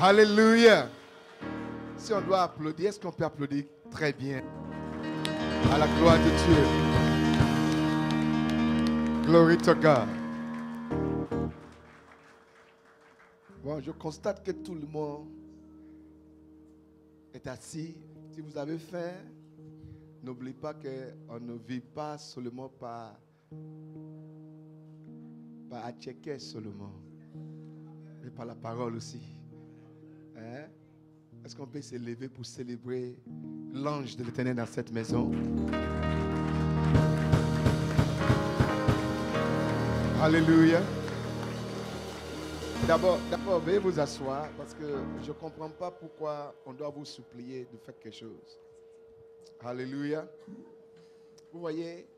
Alléluia. Si on doit applaudir, est-ce qu'on peut applaudir très bien à la gloire de Dieu? Glory to God. Bon, je constate que tout le monde est assis. Si vous avez faim, n'oubliez pas qu'on ne vit pas seulement par à checker seulement, mais par la parole aussi. Hein? Est-ce qu'on peut se lever pour célébrer l'ange de l'Éternel dans cette maison? Alléluia. D'abord, veuillez vous asseoir parce que je ne comprends pas pourquoi on doit vous supplier de faire quelque chose. Alléluia. Vous voyez,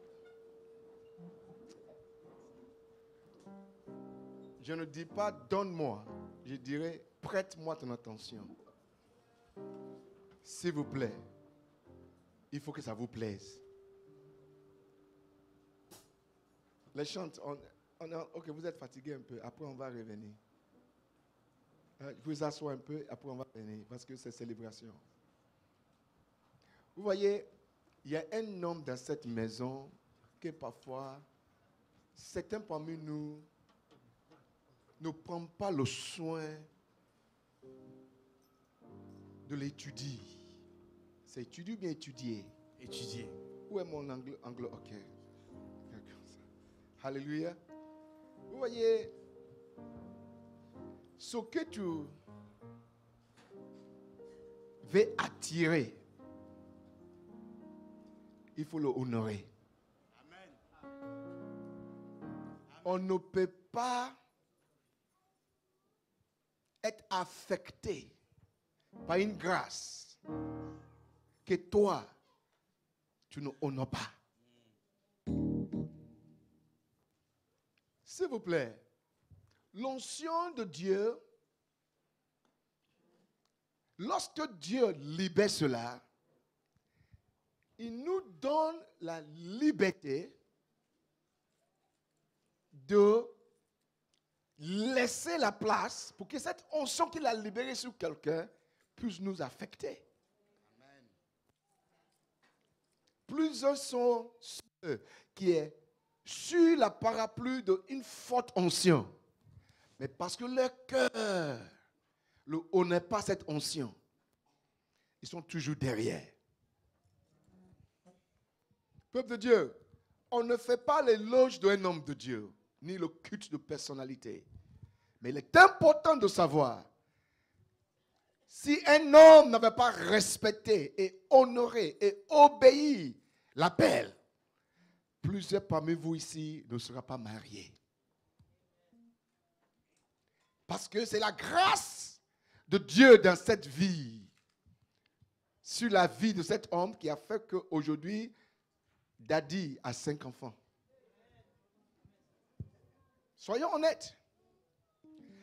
je ne dis pas donne-moi, je dirais prête-moi ton attention. S'il vous plaît, il faut que ça vous plaise. Les chantes, ok, vous êtes fatigué un peu, après on va revenir. Vous asseoir un peu, après on va revenir, parce que c'est célébration. Vous voyez, il y a un homme dans cette maison que parfois, certains parmi nous ne prennent pas le soin de l'étudier. C'est étudier ou bien étudier? Étudier. Où est mon anglais? Ok. Alléluia. Vous voyez, ce que tu veux attirer, il faut le honorer. Amen. On ne peut pas être affecté par une grâce que toi, tu ne honores pas. S'il vous plaît, l'onction de Dieu, lorsque Dieu libère cela, il nous donne la liberté de laisser la place pour que cette onction qu'il a libérée sur quelqu'un puisse nous affecter. Amen. Plusieurs sont ceux qui sont sur la parapluie d'une forte onction. Mais parce que leur cœur ne honore pas cette onction, ils sont toujours derrière. Peuple de Dieu, on ne fait pas l'éloge d'un homme de Dieu, ni le culte de personnalité. Mais il est important de savoir, si un homme n'avait pas respecté et honoré et obéi l'appel, plusieurs parmi vous ici ne seront pas mariés. Parce que c'est la grâce de Dieu dans cette vie, sur la vie de cet homme qui a fait qu'aujourd'hui, Daddy a 5 enfants. Soyons honnêtes.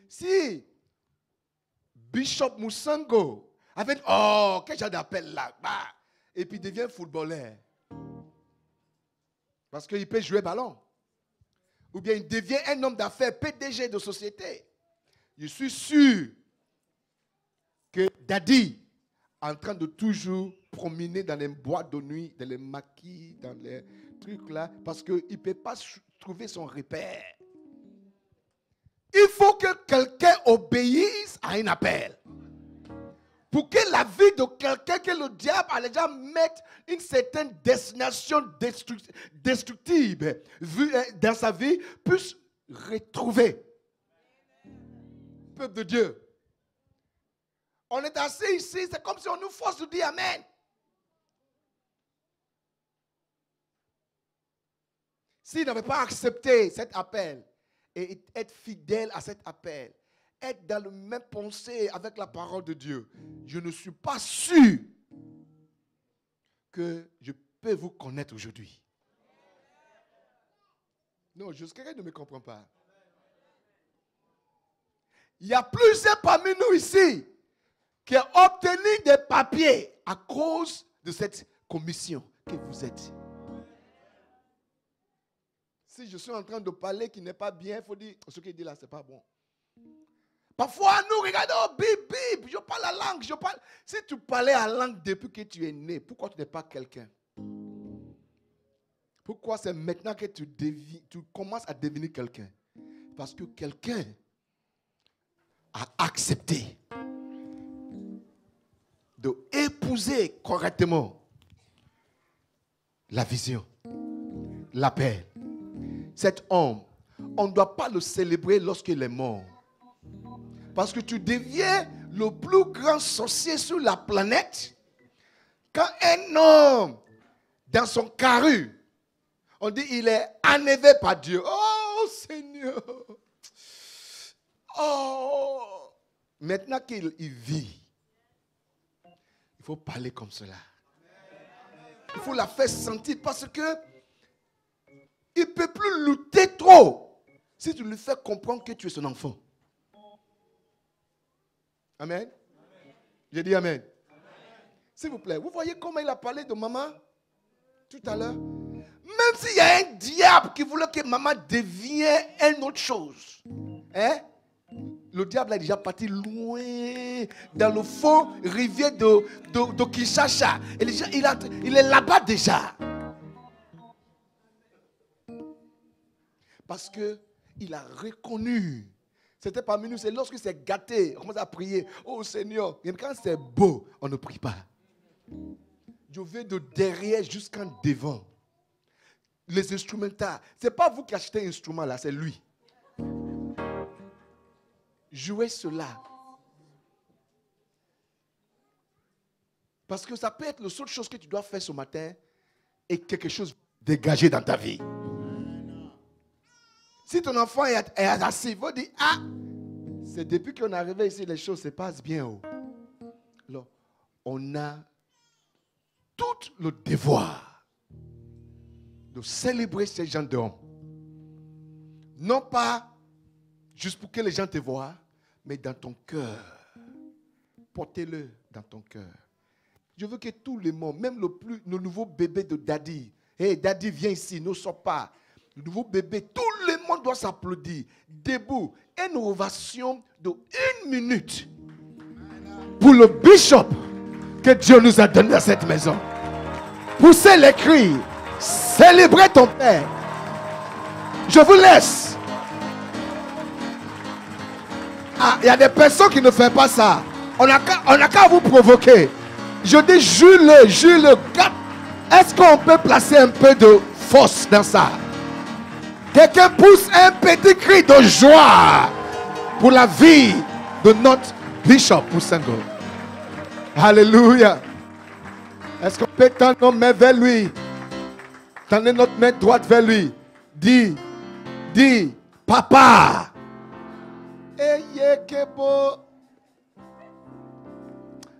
Si Bishop Musango avait dit, oh, qu'est-ce que j'appelle là, bah, et puis devient footballeur, parce qu'il peut jouer ballon, ou bien il devient un homme d'affaires, PDG de société, je suis sûr que Daddy est en train de toujours promener dans les boîtes de nuit, dans les maquis, dans les trucs là, parce qu'il ne peut pas trouver son repère. Il faut que quelqu'un obéisse à un appel. Pour que la vie de quelqu'un que le diable a déjà mettre une certaine destination destructive dans sa vie puisse retrouver. Peuple de Dieu. On est assis ici, c'est comme si on nous force de dire Amen. S'il n'avait pas accepté cet appel et être fidèle à cet appel, être dans le même pensée avec la parole de Dieu, je ne suis pas sûr que je peux vous connaître aujourd'hui. Non, quelqu'un ne me comprend pas. Il y a plusieurs parmi nous ici qui ont obtenu des papiers à cause de cette commission que vous êtes. Si je suis en train de parler qui n'est pas bien, il faut dire ce qu'il dit là, ce n'est pas bon. Parfois, nous regardons, bip, bip, je parle la langue, je parle. Si tu parlais la langue depuis que tu es né, pourquoi tu n'es pas quelqu'un? Pourquoi c'est maintenant que tu commences à devenir quelqu'un? Parce que quelqu'un a accepté de épouser correctement la vision, l'appel. Cet homme, on ne doit pas le célébrer lorsqu'il est mort. Parce que tu deviens le plus grand sorcier sur la planète quand un homme, dans son carré, on dit il est enlevé par Dieu. Oh Seigneur! Oh! Maintenant qu'il vit, il faut parler comme cela. Il faut la faire sentir parce que il ne peut plus lutter trop si tu lui fais comprendre que tu es son enfant. Amen. J'ai dit amen. S'il vous plaît, vous voyez comment il a parlé de maman tout à l'heure? Même s'il y a un diable qui voulait que maman devienne une autre chose. Hein? Le diable est déjà parti loin dans le fond rivière de Kinshasa. Il est là-bas déjà. Parce qu'il a reconnu. C'était parmi nous, c'est lorsque c'est gâté, on commence à prier. Oh Seigneur, et quand c'est beau, on ne prie pas. Je vais de derrière jusqu'en devant. Les instrumentales. Ce n'est pas vous qui achetez l'instrument là, c'est lui. Jouez cela. Parce que ça peut être la seule chose que tu dois faire ce matin et quelque chose dégagé dans ta vie. Si ton enfant est assis, il va dire, ah, c'est depuis qu'on est arrivé ici, les choses se passent bien. Oh. Alors, on a tout le devoir de célébrer ces gens d'hommes. Non pas juste pour que les gens te voient, mais dans ton cœur. Portez-le dans ton cœur. Je veux que tout le monde, même le nouveau bébé de Daddy, hey, Daddy, viens ici, ne sors pas. Le nouveau bébé, tout le monde doit s'applaudir. Debout. Une ovation de 1 minute pour le bishop que Dieu nous a donné dans cette maison. Poussez les cris. Célébrez ton Père. Je vous laisse. Ah, il y a des personnes qui ne font pas ça. On n'a qu'à vous provoquer. Je dis, jure-le. Est-ce qu'on peut placer un peu de force dans ça? Quelqu'un pousse un petit cri de joie pour la vie de notre bishop Poussingo. Alléluia. Est-ce qu'on peut tendre nos mains vers lui? Tendez notre main droite vers lui. Dis, papa.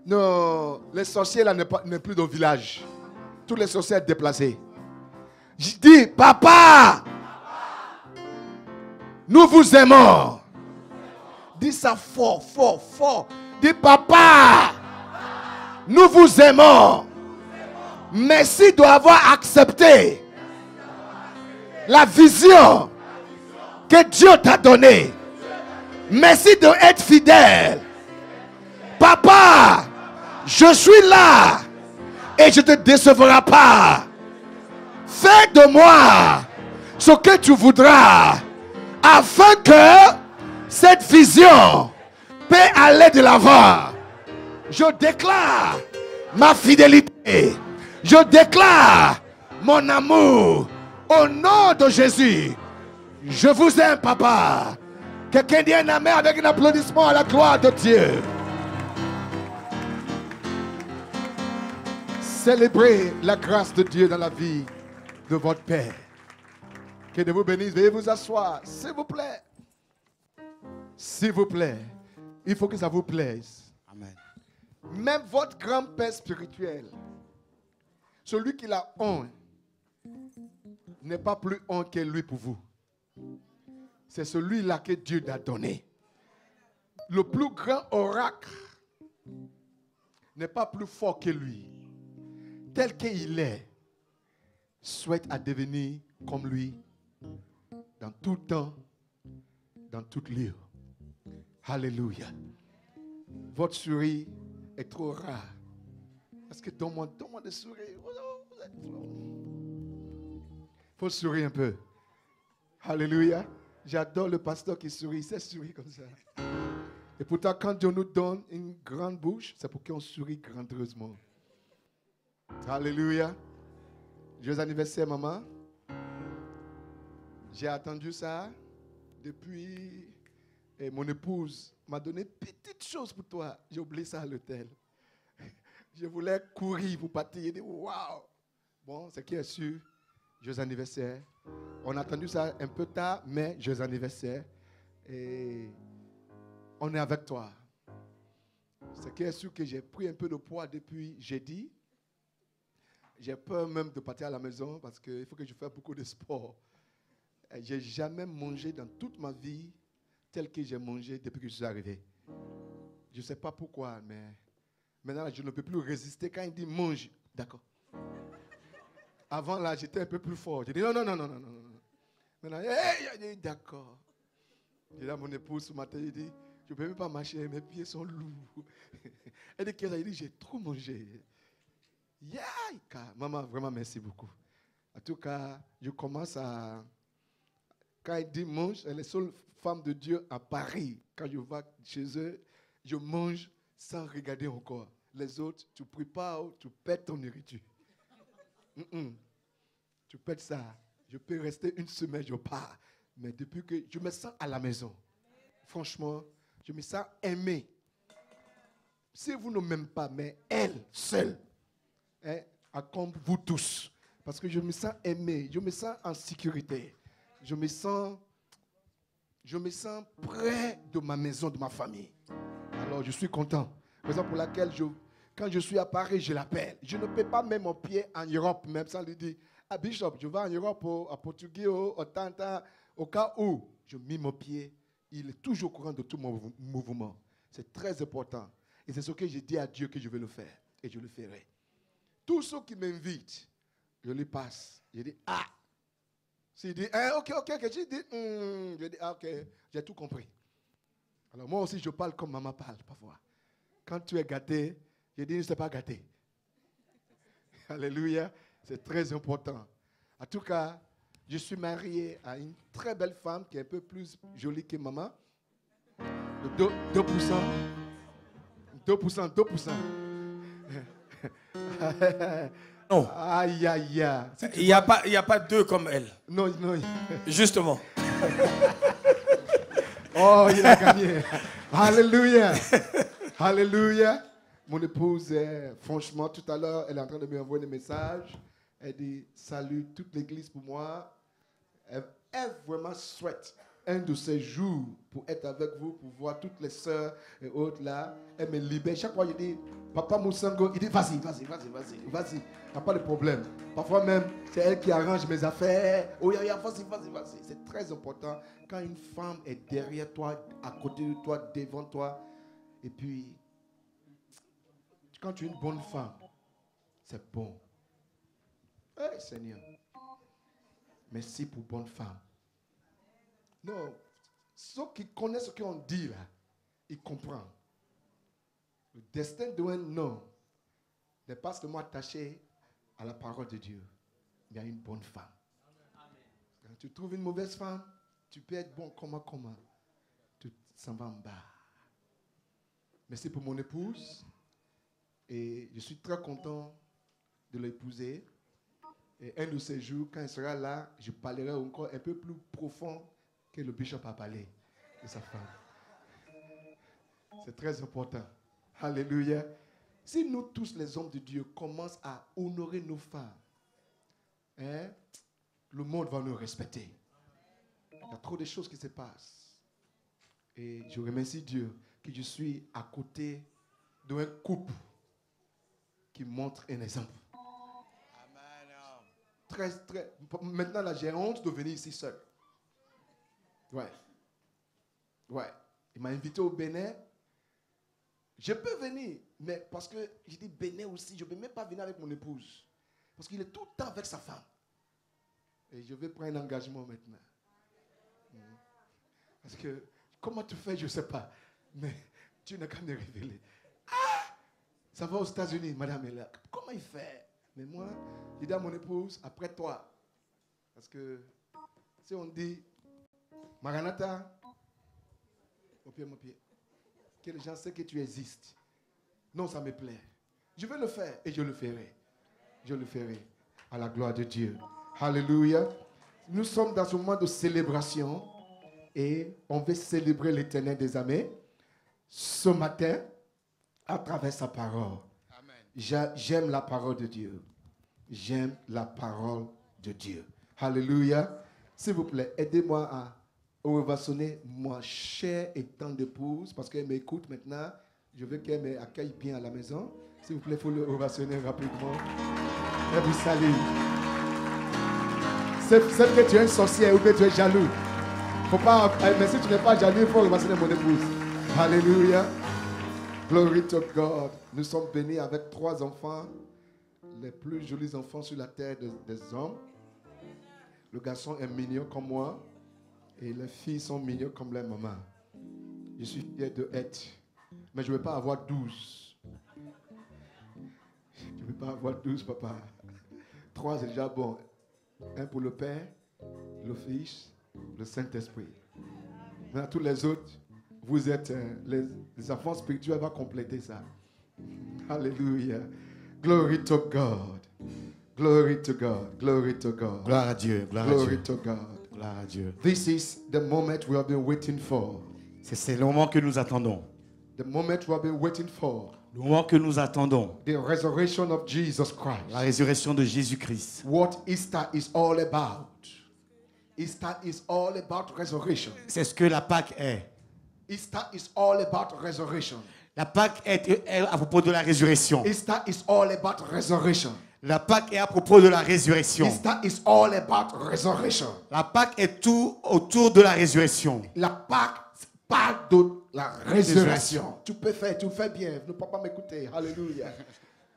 Non, les sorciers là n'est plus dans le village. Tous les sorciers sont déplacés. Je dis, papa. Nous vous aimons. Dis ça fort. Dis papa. Nous vous aimons. Merci d'avoir accepté la vision que Dieu t'a donnée. Merci d'être fidèle. Papa, je suis là et je ne te décevrai pas. Fais de moi ce que tu voudras afin que cette vision peut aller de l'avant. Je déclare ma fidélité. Je déclare mon amour au nom de Jésus. Je vous aime, papa. Quelqu'un dit un amen avec un applaudissement à la gloire de Dieu. Célébrez la grâce de Dieu dans la vie de votre Père. Que Dieu vous bénisse. Veuillez vous asseoir, s'il vous plaît. S'il vous plaît. Il faut que ça vous plaise. Amen. Même votre grand-père spirituel, celui qui l'a honte, n'est pas plus honte que lui pour vous. C'est celui-là que Dieu t'a donné. Le plus grand oracle n'est pas plus fort que lui. Tel qu'il est, souhaite à devenir comme lui dans tout temps, dans tout lieu. Alléluia. Votre souris est trop rare. Parce que donne-moi des souris. Il faut sourire un peu. Alléluia. J'adore le pasteur qui sourit. Il sait sourire comme ça. Et pourtant, quand Dieu nous donne une grande bouche, c'est pour qu'on sourit grandiosement. Alléluia. Joyeux anniversaire, maman. J'ai attendu ça depuis... Et mon épouse m'a donné une petite chose pour toi. J'ai oublié ça à l'hôtel. Je voulais courir pour partir. J'ai dit, waouh! Bon, c'est qui est sûr. Joyeux anniversaire. On a attendu ça un peu tard, mais joyeux anniversaire. Et on est avec toi. C'est qui est sûr que j'ai pris un peu de poids depuis jeudi. J'ai peur même de partir à la maison parce qu'il faut que je fasse beaucoup de sport. Je n'ai jamais mangé dans toute ma vie tel que j'ai mangé depuis que je suis arrivé. Je ne sais pas pourquoi, mais maintenant, je ne peux plus résister. Quand il dit mange, d'accord. Avant, là, j'étais un peu plus fort. J'ai dit non. Maintenant, hey, d'accord. J'ai dit à mon épouse ce matin, il dit, je ne peux même pas marcher, mes pieds sont lourds. Elle dit, qu'est-ce qu'il dit, j'ai trop mangé. Maman, vraiment, merci beaucoup. En tout cas, je commence à... Quand il dit mange, elle est la seule femme de Dieu à Paris. Quand je vais chez eux, je mange sans regarder encore. Les autres, tu prépares, tu pètes ton nourriture. Tu pètes ça. Je peux rester une semaine, je pars. Mais depuis que je me sens à la maison, franchement, je me sens aimé. Si vous ne m'aimez pas, mais elle seule, comme vous tous. Parce que je me sens aimé, je me sens en sécurité. Je me sens près de ma maison, de ma famille. Alors, je suis content. Raison pour laquelle, quand je suis à Paris, je l'appelle. Je ne peux pas mettre mon pied en Europe, même sans lui dire, ah, Bishop, je vais en Europe, à Portugais, au Tanta, au cas où je mets mon pied. Il est toujours au courant de tout mon mouvement. C'est très important. Et c'est ce que j'ai dit à Dieu que je vais le faire. Et je le ferai. Tous ceux qui m'invitent, je les passe. Je dis, ah. S'il dit, ok. Je dis, ah, ok, j'ai tout compris. Alors moi aussi, je parle comme maman parle parfois. Quand tu es gâté, je dis, ne sais pas gâté. Alléluia, c'est très important. En tout cas, je suis marié à une très belle femme qui est un peu plus jolie que maman. 2%. Non. Aïe. Il n'y a pas deux comme elle. Non. Justement. Oh, il a gagné. Alléluia. Mon épouse, franchement, tout à l'heure, elle est en train de m'envoyer des messages. Elle dit, salut toute l'église pour moi. Elle vraiment souhaite un de ces jours pour être avec vous, pour voir toutes les sœurs et autres là. Elle me libère. Chaque fois, il dit, Papa Moussango, il dit, vas-y. Il n'y a pas de problème. Parfois même, c'est elle qui arrange mes affaires. Oh, vas-y. C'est très important quand une femme est derrière toi, à côté de toi, devant toi. Et puis, quand tu es une bonne femme, c'est bon. Hey, Seigneur, merci pour bonne femme. Non, ceux qui connaissent ce qu'on dit là, ils comprennent. Le destin d'un homme n'est pas seulement attaché à la parole de Dieu, mais à une bonne femme. Quand tu trouves une mauvaise femme, tu peux être bon, comment, tu s'en vas en bas. Merci pour mon épouse. Et je suis très content de l'épouser. Et un de ces jours, quand elle sera là, je parlerai encore un peu plus profond que le bishop a parlé de sa femme. C'est très important. Alléluia. Si nous tous, les hommes de Dieu, commençons à honorer nos femmes, le monde va nous respecter. Il y a trop de choses qui se passent. Et je remercie Dieu que je suis à côté d'un couple qui montre un exemple. Maintenant, là, j'ai honte de venir ici seul. Ouais. Il m'a invité au Bénin. Je peux venir, mais parce que j'ai dit Bénin aussi, je ne peux même pas venir avec mon épouse. Parce qu'il est tout le temps avec sa femme. Et je vais prendre un engagement maintenant. Parce que, comment tu fais, je ne sais pas. Mais Dieu n'a qu'à me révéler. Ah, ça va aux États-Unis, madame est là. Comment il fait? Mais moi, je dis à mon épouse, après toi. Parce que si on dit, Maranatha, mon pied, que les gens sachent que tu existes. Non, ça me plaît. Je vais le faire et je le ferai. Je le ferai. À la gloire de Dieu. Alléluia. Nous sommes dans un moment de célébration et on veut célébrer l'Éternel des armées ce matin à travers sa parole. J'aime la parole de Dieu. J'aime la parole de Dieu. Alléluia. S'il vous plaît, aidez-moi à ovationner ma chère et tendre épouse parce qu'elle m'écoute maintenant. Je veux qu'elle m'accueille bien à la maison. S'il vous plaît, il faut le ovationner rapidement. Elle vous salue. C'est que tu es une sorcière ou que tu es jaloux. Faut pas, mais si tu n'es pas jaloux, il faut ovationner mon épouse. Alléluia. Glory to God. Nous sommes bénis avec 3 enfants. Les plus jolis enfants sur la terre des hommes. Le garçon est mignon comme moi. Et les filles sont mignonnes comme leur maman. Je suis fier de être. Mais je ne vais pas avoir 12. Je ne vais pas avoir 12, papa. 3, c'est déjà bon. Un pour le Père, le Fils, le Saint-Esprit. Maintenant, tous les autres, vous êtes les enfants spirituels, vont compléter ça. Alléluia. Glory to God. Glory to God. Glory to God. Gloire à Dieu. Gloire à Dieu. Glory to God. Gloire à Dieu. This is the moment we have been waiting for. C'est le moment que nous attendons. The moment we have been waiting for. Le moment que nous attendons. The resurrection of Jesus Christ. La résurrection de Jésus-Christ. What Easter is all about. Easter is all about resurrection. C'est ce que la Pâque est. Easter is all about resurrection. La Pâque est à propos de la résurrection. Easter is all about resurrection. La Pâque est à propos de la résurrection. Easter is all about resurrection. La Pâque est tout autour de la résurrection. La Pâque parle de la résurrection. Tu peux faire, tu fais bien. Ne peux pas m'écouter. Alléluia.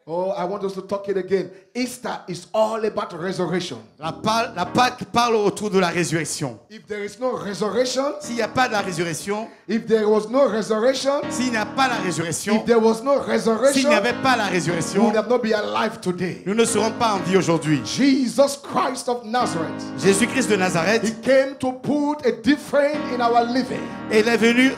Oh, I want us to talk it again. Easter is all about resurrection. La Pâque parle autour de la résurrection. If there is no resurrection, S'il n'y a pas de la résurrection, if there was no resurrection, s'il n'y a pas la résurrection, if there was no s'il resurrection, n'y avait pas la we résurrection, would have not been alive today. nous ne serons pas en vie aujourd'hui. Jesus Christ of Nazareth, Jésus-Christ de He Nazareth, came to put a difference in our living. il est venu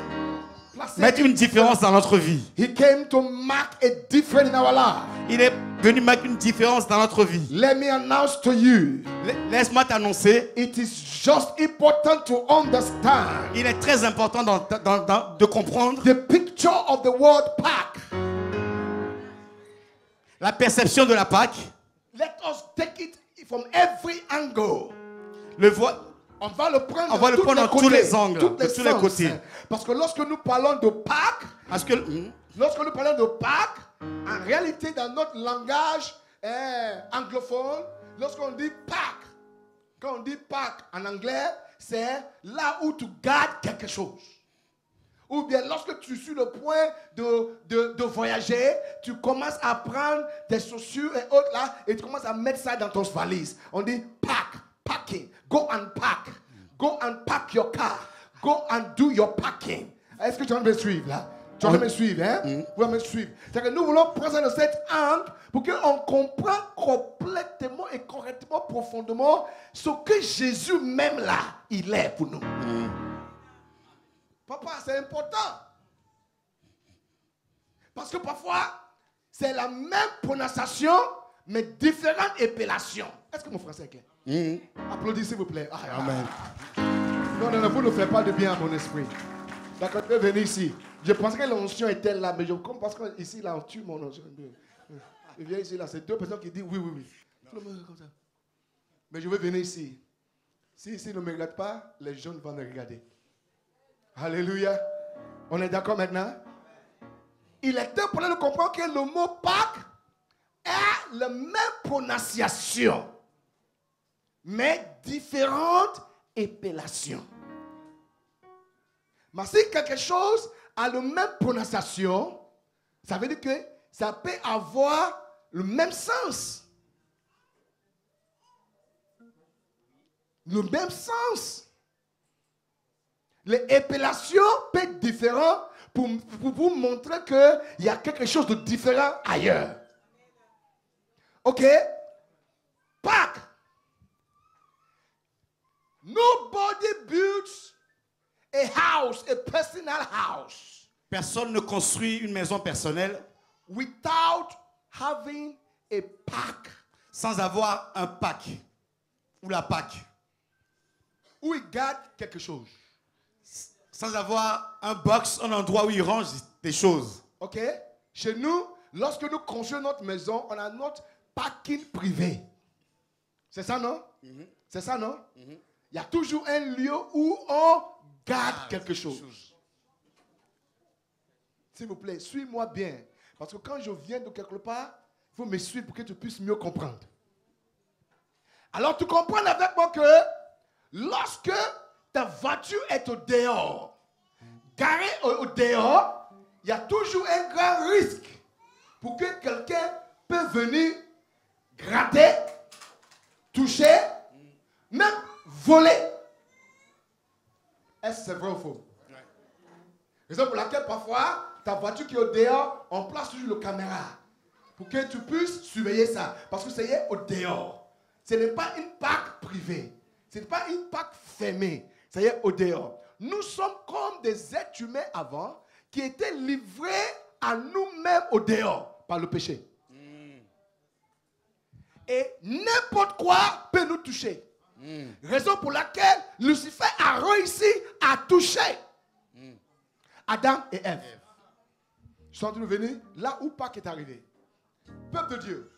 mettre une différence dans notre vie. He came to mark a difference in our life. Il est venu mettre une différence dans notre vie. Let me announce to you, Laisse-moi t'annoncer, it is just important to understand il est très important de comprendre the picture of the word Pâques. la perception de la Pâque. Let us take it from every angle. On va le prendre dans tous les angles, de tous les côtés. Parce que lorsque nous parlons de Pâques, lorsque nous parlons de Pâques, en réalité, dans notre langage anglophone, lorsqu'on dit Pâques, quand on dit Pâques en anglais, c'est là où tu gardes quelque chose. Ou bien lorsque tu es sur le point de voyager, tu commences à prendre tes chaussures et autres là, et tu commences à mettre ça dans ton valise. On dit pack, packing, go and pack. Go and pack your car. Go and do your packing. Est-ce que tu vas me suivre là? Tu vas me suivre, hein? Vous allez me suivre. C'est-à-dire que nous voulons prendre de cet angle pour qu'on comprenne complètement et correctement, profondément ce que Jésus même là, il est pour nous. Papa, c'est important. Parce que parfois, c'est la même prononciation, mais différentes épellations. Est-ce que mon français est clair? Applaudissez s'il vous plaît. Amen. Non, vous ne faites pas de bien à mon esprit. D'accord, tu peux venir ici. Je pensais que l'onction était là, mais je comprends parce que ici, là, on tue mon onction. Je viens ici, là, c'est 2 personnes qui disent oui. Comme ça. Mais je veux venir ici. Si ici ne me regarde pas, les jeunes vont me regarder. Alléluia. On est d'accord maintenant? Il est important de comprendre que le mot Pâques a la même prononciation, mais différentes épellations. Mais si quelque chose a la même prononciation, ça veut dire que ça peut avoir le même sens. Le même sens. Les épellations peuvent être différentes pour vous montrer qu'il y a quelque chose de différent ailleurs. Ok? Pâques. Nobody builds a house, a personal house. Personne ne construit une maison personnelle without having a Pâques. Sans avoir un Pâques ou la Pâques. Où il garde quelque chose. Sans avoir un box, un endroit où il range des choses. Ok? Chez nous, lorsque nous construisons notre maison, on a notre parking privé. C'est ça, non? C'est ça, non? Il y a toujours un lieu où on garde quelque chose. S'il vous plaît, suis-moi bien. Parce que quand je viens de quelque part, il faut me suivre pour que tu puisses mieux comprendre. Alors, tu comprends avec moi que lorsque ta voiture est au dehors, garée au dehors, il y a toujours un grand risque pour que quelqu'un peut venir gratter, toucher, même voler. Est-ce que c'est vrai ou faux? Raison pour laquelle parfois, ta voiture qui est au dehors, on place toujours la caméra pour que tu puisses surveiller ça. Parce que c'est au dehors. Ce n'est pas une Pâques privée. Ce n'est pas une Pâques fermée. Ça y est, au dehors. Nous sommes comme des êtres humains avant qui étaient livrés à nous-mêmes au dehors par le péché. Et n'importe quoi peut nous toucher. Raison pour laquelle Lucifer a réussi à toucher Adam et Ève. Ils sont en train de venir là où Pâques est arrivé. Peuple de Dieu,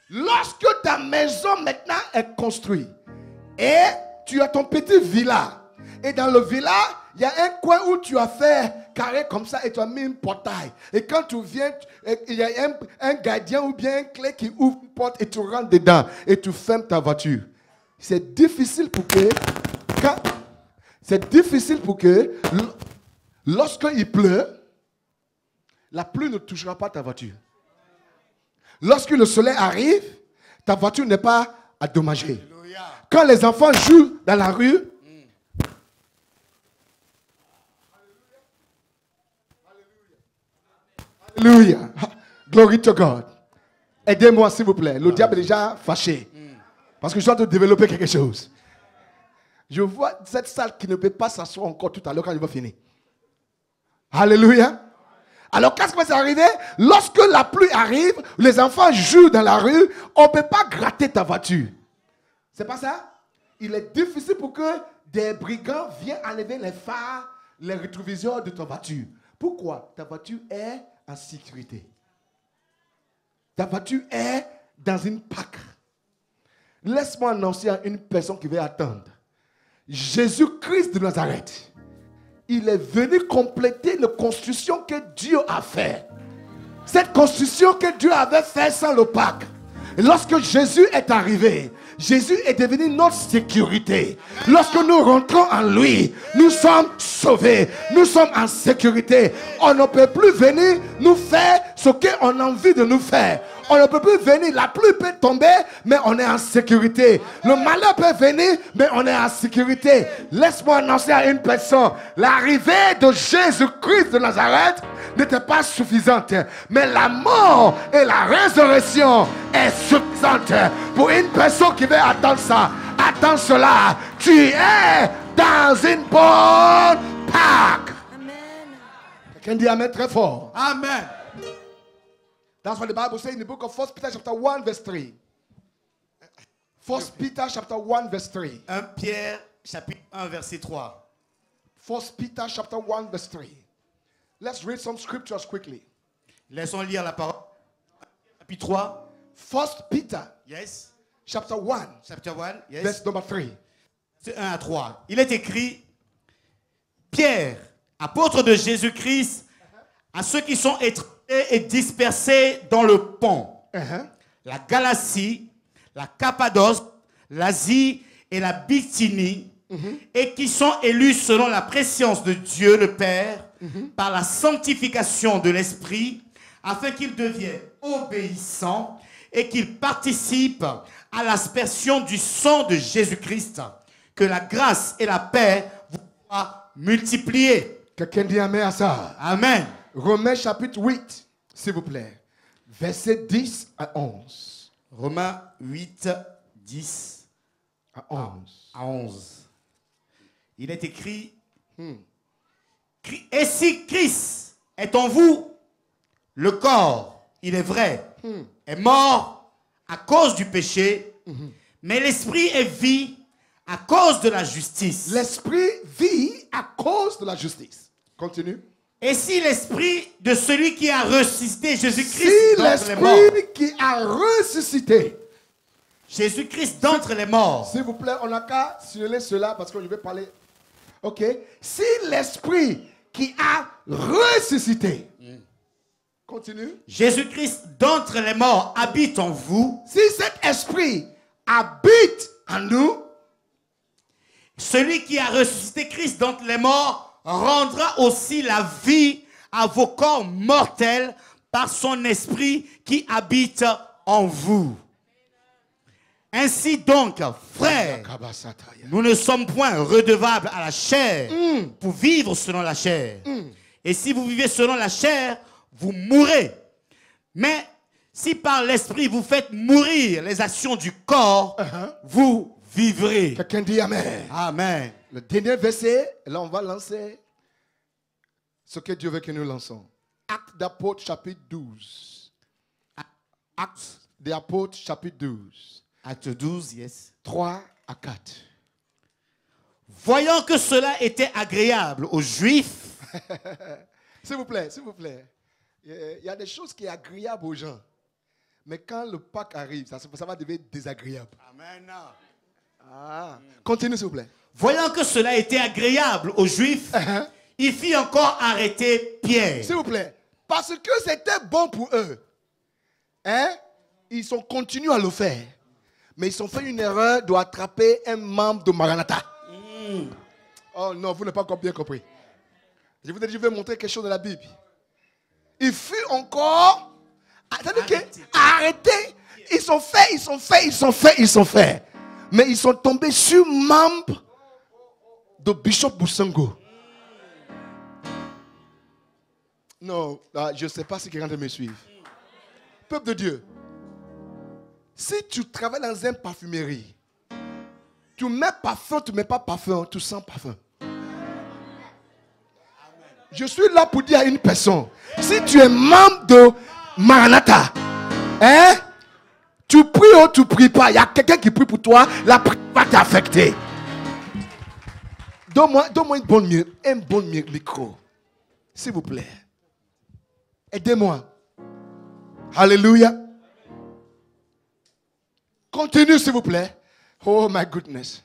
lorsque ta maison maintenant est construite et tu as ton petit villa, et dans le villa, il y a un coin où tu as fait carré comme ça et tu as mis un portail. Et quand tu viens, il y a un gardien ou bien un clé qui ouvre une porte et tu rentres dedans et tu fermes ta voiture. C'est difficile pour que, lorsqu'il pleut, la pluie ne touchera pas ta voiture. Lorsque le soleil arrive, ta voiture n'est pas endommagée. Quand les enfants jouent dans la rue, Alléluia. Glory to God. Aidez-moi s'il vous plaît. Le diable est déjà fâché. Parce que je suis en train de développer quelque chose. Je vois cette salle qui ne peut pas s'asseoir encore tout à l'heure quand il va finir. Alléluia. Alors qu'est-ce qui va s'arriver? Lorsque la pluie arrive, les enfants jouent dans la rue, on ne peut pas gratter ta voiture. C'est pas ça? Il est difficile pour que des brigands viennent enlever les phares, les rétroviseurs de ta voiture. Pourquoi? Ta voiture est en sécurité. Ta voiture est dans une Pâques. Laisse-moi annoncer à une personne qui va attendre. Jésus-Christ de Nazareth, il est venu compléter la construction que Dieu a faite. Cette construction que Dieu avait faite sans le Pâques. Et lorsque Jésus est arrivé, Jésus est devenu notre sécurité. Lorsque nous rentrons en lui, nous sommes sauvés. Nous sommes en sécurité. On ne peut plus venir nous faire ce qu'on a envie de nous faire. On ne peut plus venir. La pluie peut tomber, mais on est en sécurité. Le malheur peut venir, mais on est en sécurité. Laisse-moi annoncer à une personne. L'arrivée de Jésus-Christ de Nazareth n'était pas suffisante. Mais la mort et la résurrection est suffisante. Pour une personne qui veut attendre ça, attends cela. Tu es dans une bonne Pâques. Amen. Quelqu'un dit Amen très fort. Amen. That's what the Bible says in the book of 1 Peter chapter 1 verse 3. 1 Peter chapter 1 verse 3. 1 Pierre chapitre 1 verset 3. 1 Peter chapter 1 verse 3. Let's read some scriptures quickly. Laissons lire la parole. Chapitre 3. 1 Peter. Yes. Chapter 1. Chapter 1. Yes. Verse number 3. C'est 1 à 3. Il est écrit: Pierre, apôtre de Jésus-Christ, à ceux qui sont étrangers et dispersés dans le Pont, la Galatie, la Cappadoce, l'Asie et la Bithynie, et qui sont élus selon la préscience de Dieu le Père, par la sanctification de l'Esprit, afin qu'ils deviennent obéissants et qu'ils participent à l'aspersion du sang de Jésus-Christ. Que la grâce et la paix vous soient multipliées. Quelqu'un dit amen à ça. Amen. Romains chapitre 8, s'il vous plaît. Versets 10 à 11. Romains 8, 10 À 11. à 11. Il est écrit, et si Christ est en vous, le corps, il est vrai, est mort à cause du péché, mais l'esprit est vie à cause de la justice. L'esprit vit à cause de la justice. Continue. Et si l'esprit de celui qui a ressuscité Jésus-Christ Si d'entre les morts, l'esprit qui a ressuscité, Jésus-Christ d'entre les morts, s'il vous plaît, on n'a qu'à signaler cela parce que je vais parler. Ok. Si l'esprit qui a ressuscité, continue. Jésus-Christ d'entre les morts habite en vous, Si cet esprit habite en nous, celui qui a ressuscité Christ d'entre les morts rendra aussi la vie à vos corps mortels par son esprit qui habite en vous. Ainsi donc, frères, nous ne sommes point redevables à la chair pour vivre selon la chair. Et si vous vivez selon la chair, vous mourrez. Mais si par l'esprit vous faites mourir les actions du corps, vous vivrez. quelqu'un dit amen. Amen. Le dernier verset, là on va lancer ce que Dieu veut que nous lançons. Actes d'apôtres chapitre 12. Actes des apôtres chapitre 12. Acte 12, yes. 3 à 4. Voyant que cela était agréable aux Juifs, S'il vous plaît, s'il vous plaît. Il y a des choses qui sont agréables aux gens. Mais quand le Pâques arrive, ça va devenir désagréable. Amen. Ah. Continue s'il vous plaît. Voyant que cela était agréable aux Juifs, il fit encore arrêter Pierre. S'il vous plaît. Parce que c'était bon pour eux. Hein? Ils ont continué à le faire. Mais ils ont fait une erreur d'attraper un membre de Maranatha. Oh non, vous n'avez pas encore bien compris. Je vais montrer quelque chose de la Bible. Il fut encore... C'est-à-dire qu'arrêter, ils ont fait. Mais ils sont tombés sur membre de Bishop Boussango. Non, je ne sais pas si quelqu'un me suivre. Peuple de Dieu, si tu travailles dans une parfumerie, tu mets parfum, tu ne mets pas parfum, tu sens parfum. Je suis là pour dire à une personne, si tu es membre de Maranatha, hein, tu pries ou tu ne pries pas, il y a quelqu'un qui prie pour toi, la prière va t'affecter. Donne-moi un bon micro, s'il vous plaît. Aidez-moi. Alléluia. Continue, s'il vous plaît. Oh my goodness.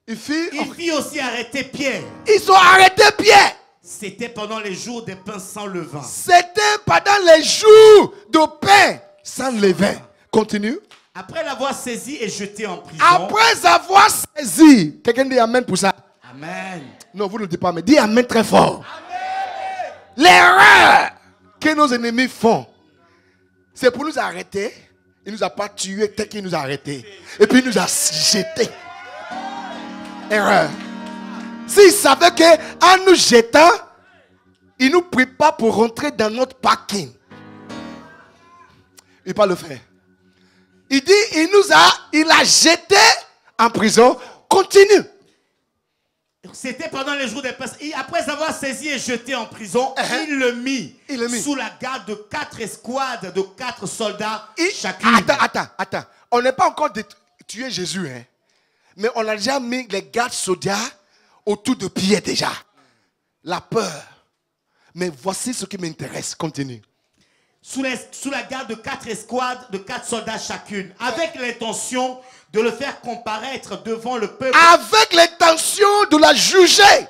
Il fit aussi arrêter Pierre. Ils ont arrêté Pierre. C'était pendant les jours des pains sans levain. C'était pendant les jours de pain sans levain. Continue. Après l'avoir saisi et jeté en prison. Après avoir saisi. Quelqu'un dit amen pour ça. Amen. Non, vous ne le dites pas, mais dis amen très fort. L'erreur que nos ennemis font, c'est pour nous arrêter. Il ne nous a pas tués tel qu'il nous a arrêtés. Et puis il nous a jetés. Erreur. S'il savait qu'en nous jetant, il nous prépare pour rentrer dans notre parking. Il ne peut pas le faire. Il dit, il a jeté en prison. Continue. C'était pendant les jours des pains. Après avoir saisi et jeté en prison, il le mit sous la garde de 4 escouades, de 4 soldats chacune. Attends. On n'est pas encore tué Jésus, hein? Mais on a déjà mis les gardes soldats autour de Pierre déjà. La peur. Mais voici ce qui m'intéresse. Continue. Sous la garde de 4 escouades, de 4 soldats chacune, avec l'intention de le faire comparaître devant le peuple. Avec l'intention de la juger.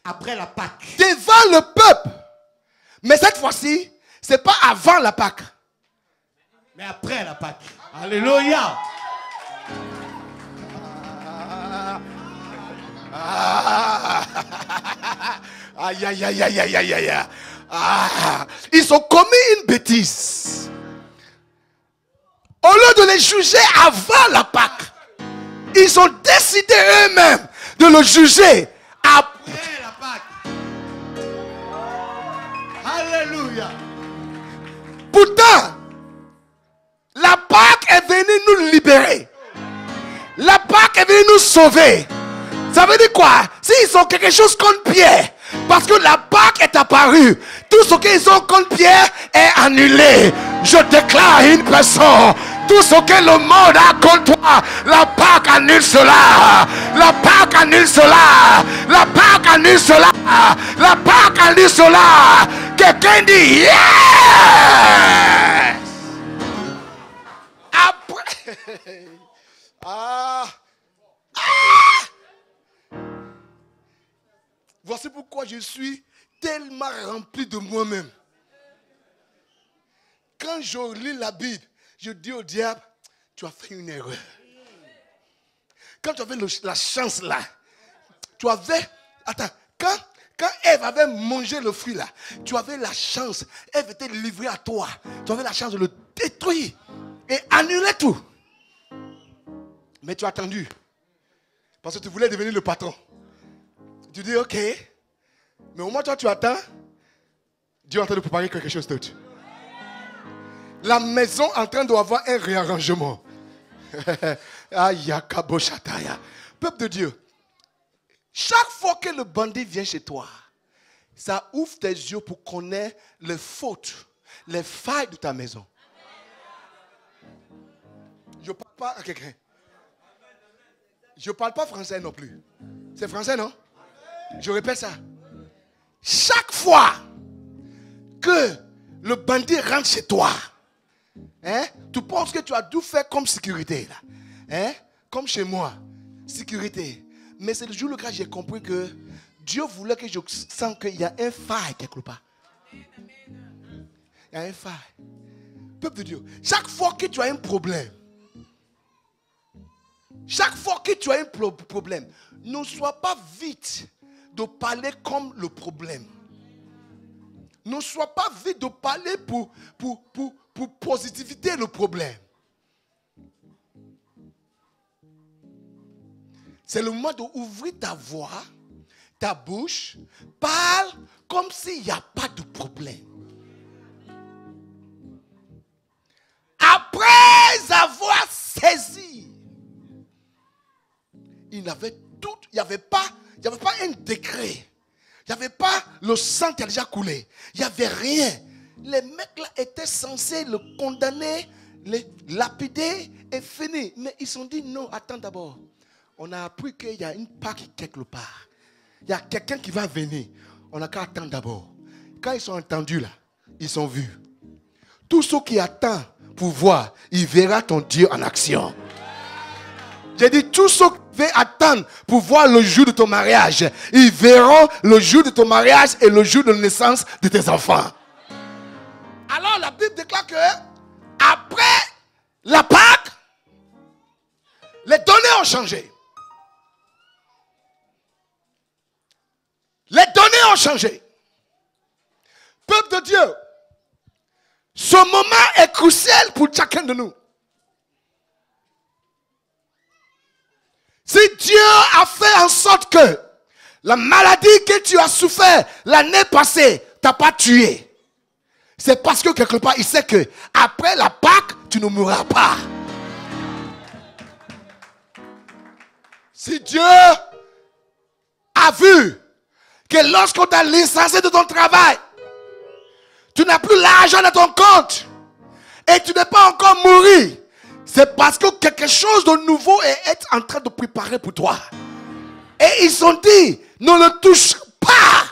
Après la Pâque. Devant le peuple. Mais cette fois-ci, ce n'est pas avant la Pâque. Mais après la Pâque. Alléluia. Aïe. Ils ont commis une bêtise. Au lieu de les juger avant la Pâque, ils ont décidé eux-mêmes de le juger après la Pâque. Alléluia. Pourtant, la Pâque est venue nous libérer. La Pâque est venue nous sauver. Ça veut dire quoi? S'ils ont quelque chose contre Pierre, parce que la Pâque est apparue, tout ce qu'ils ont contre Pierre est annulé. Je déclare à une personne, tout ce que le monde a contre toi, la Pâque annule cela. La Pâque annule cela. La Pâque annule cela. La Pâque annule cela. Quelqu'un dit yes. Après. Voici pourquoi je suis tellement rempli de moi-même. Quand je lis la Bible, je dis au diable, tu as fait une erreur. Quand tu avais la chance là, tu avais... Attends, quand Ève avait mangé le fruit là, tu avais la chance, Ève était livrée à toi. Tu avais la chance de le détruire et annuler tout. Mais tu as attendu. Parce que tu voulais devenir le patron. Tu dis, ok. Mais au moins, toi, tu attends. Dieu est en train de préparer quelque chose d'autre. La maison est en train d'avoir un réarrangement. Peuple de Dieu. Chaque fois que le bandit vient chez toi, ça ouvre tes yeux pour connaître les fautes, les failles de ta maison. Je ne parle pas à quelqu'un. Je ne parle pas français non plus. C'est français, non? Je répète ça. Chaque fois que le bandit rentre chez toi, tu penses que tu as tout fait comme sécurité. Là. Comme chez moi. Sécurité. Mais c'est le jour où j'ai compris que Dieu voulait que je sente qu'il y a un faille quelque part. Il y a un faille. Peuple de Dieu. Chaque fois que tu as un problème, chaque fois que tu as un problème, ne sois pas vite de parler comme le problème. Ne sois pas vite de parler pour positivité le problème. C'est le moment d'ouvrir ta voix, ta bouche. Parle comme s'il n'y a pas de problème. Après avoir saisi, il avait tout, il n'y avait pas un décret. Il n'y avait pas le sang qui a déjà coulé. Il n'y avait rien. Les mecs là étaient censés le condamner, le lapider et finir. Mais ils se sont dit non, attends d'abord. On a appris qu'il y a une Pâque quelque part. Il y a quelqu'un qui va venir. On n'a qu'à attendre d'abord. Quand ils sont entendus là, ils sont vus. Tous ceux qui attendent pour voir, ils verront ton Dieu en action. J'ai dit, tous ceux qui veulent attendre pour voir le jour de ton mariage, ils verront le jour de ton mariage et le jour de naissance de tes enfants. Alors la Bible déclare que après la Pâque, les données ont changé. Les données ont changé. Peuple de Dieu, ce moment est crucial pour chacun de nous. Si Dieu a fait en sorte que la maladie que tu as souffert l'année passée t'a pas tué, c'est parce que quelque part il sait que après la Pâque, tu ne mourras pas. Si Dieu a vu que lorsqu'on t'a licencié de ton travail, tu n'as plus l'argent dans ton compte et tu n'es pas encore mouru, c'est parce que quelque chose de nouveau est en train de préparer pour toi. Et ils ont dit, ne le touche pas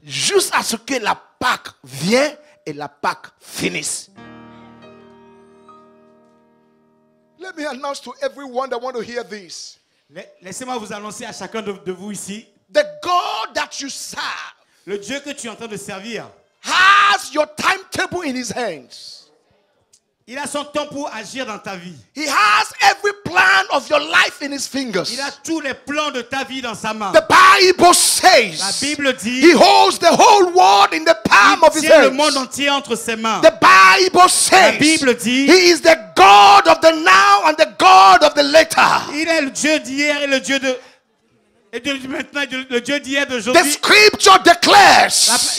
juste à ce que la Pâque vienne et la Pâque finisse. Let me announce to everyone that want to hear this. Laissez-moi vous annoncer à chacun de vous ici. The God that you serve, le Dieu que tu es en train de servir, has your timetable in his hands. Il a son temps pour agir dans ta vie. He has every plan of your life in his fingers. Il a tous les plans de ta vie dans sa main. The Bible says, la Bible dit, he holds the whole world in the palm of his hands. Il tient le monde entier entre ses mains. The Bible says, la Bible dit, he is the God of the now and the God of the later. Il est le Dieu d'hier et le Dieu de... Et Dieu maintenant, le Dieu d'hier, The d'aujourd'hui, scripture declares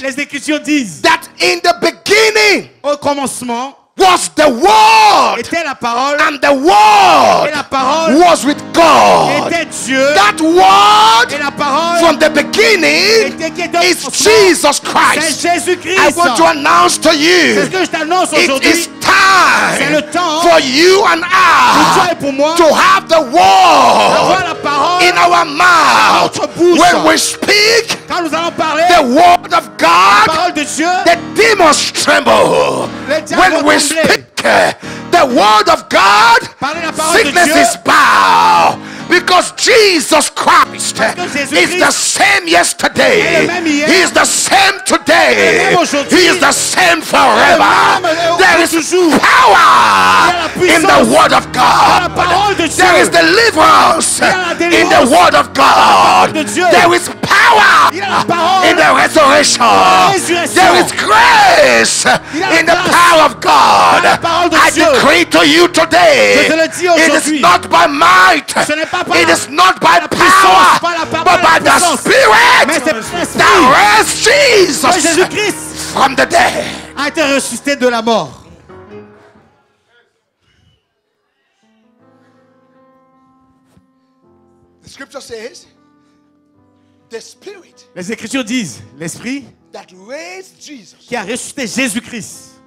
les Écritures disent, that in the beginning au commencement, was the Word, était la parole, and the Word et la parole was with God. était Dieu, That Word et la parole from the beginning is Jesus c'est Christ. Jésus-Christ. I want to announce to C'est you, ce que je t'annonce it aujourd'hui. is C'est time le temps for you and pour toi I et pour moi to have the d'avoir Word la parole in our mouth. notre bouche. When we speak Quand nous allons parler the Word of la God, parole de Dieu, the demons tremble. les diables When vont we trembler. speak the Word of God, Parler la parole de sickness Dieu. is bow. Because Jesus Christ Parce que Jésus is Christ the same est yesterday. le même hier. He is the same Et today. même aujourd'hui. He is the same forever. Et même There is toujours. power la in puissance the Word of la God. parole de Dieu. There is deliverance Il y a la in the délivrance Word of God. de Dieu. There is power Il y a la parole in the resurrection. résurrection. There is grace Il y a la in the grâce power of God. la parole de I Dieu. decree to you today, Je te le dis it is aujourd'hui. not by might, Ce n'est pas par it la- is not by la power, puissance, pas la but pas by la the puissance. Mais Spirit c'est l'Esprit that raised de Jesus Jésus-Christ from the dead. a été ressuscité de la mort. The scripture says, the Spirit Les Écritures disent, l'Esprit that raised Jesus. qui a ressuscité Jésus-Christ.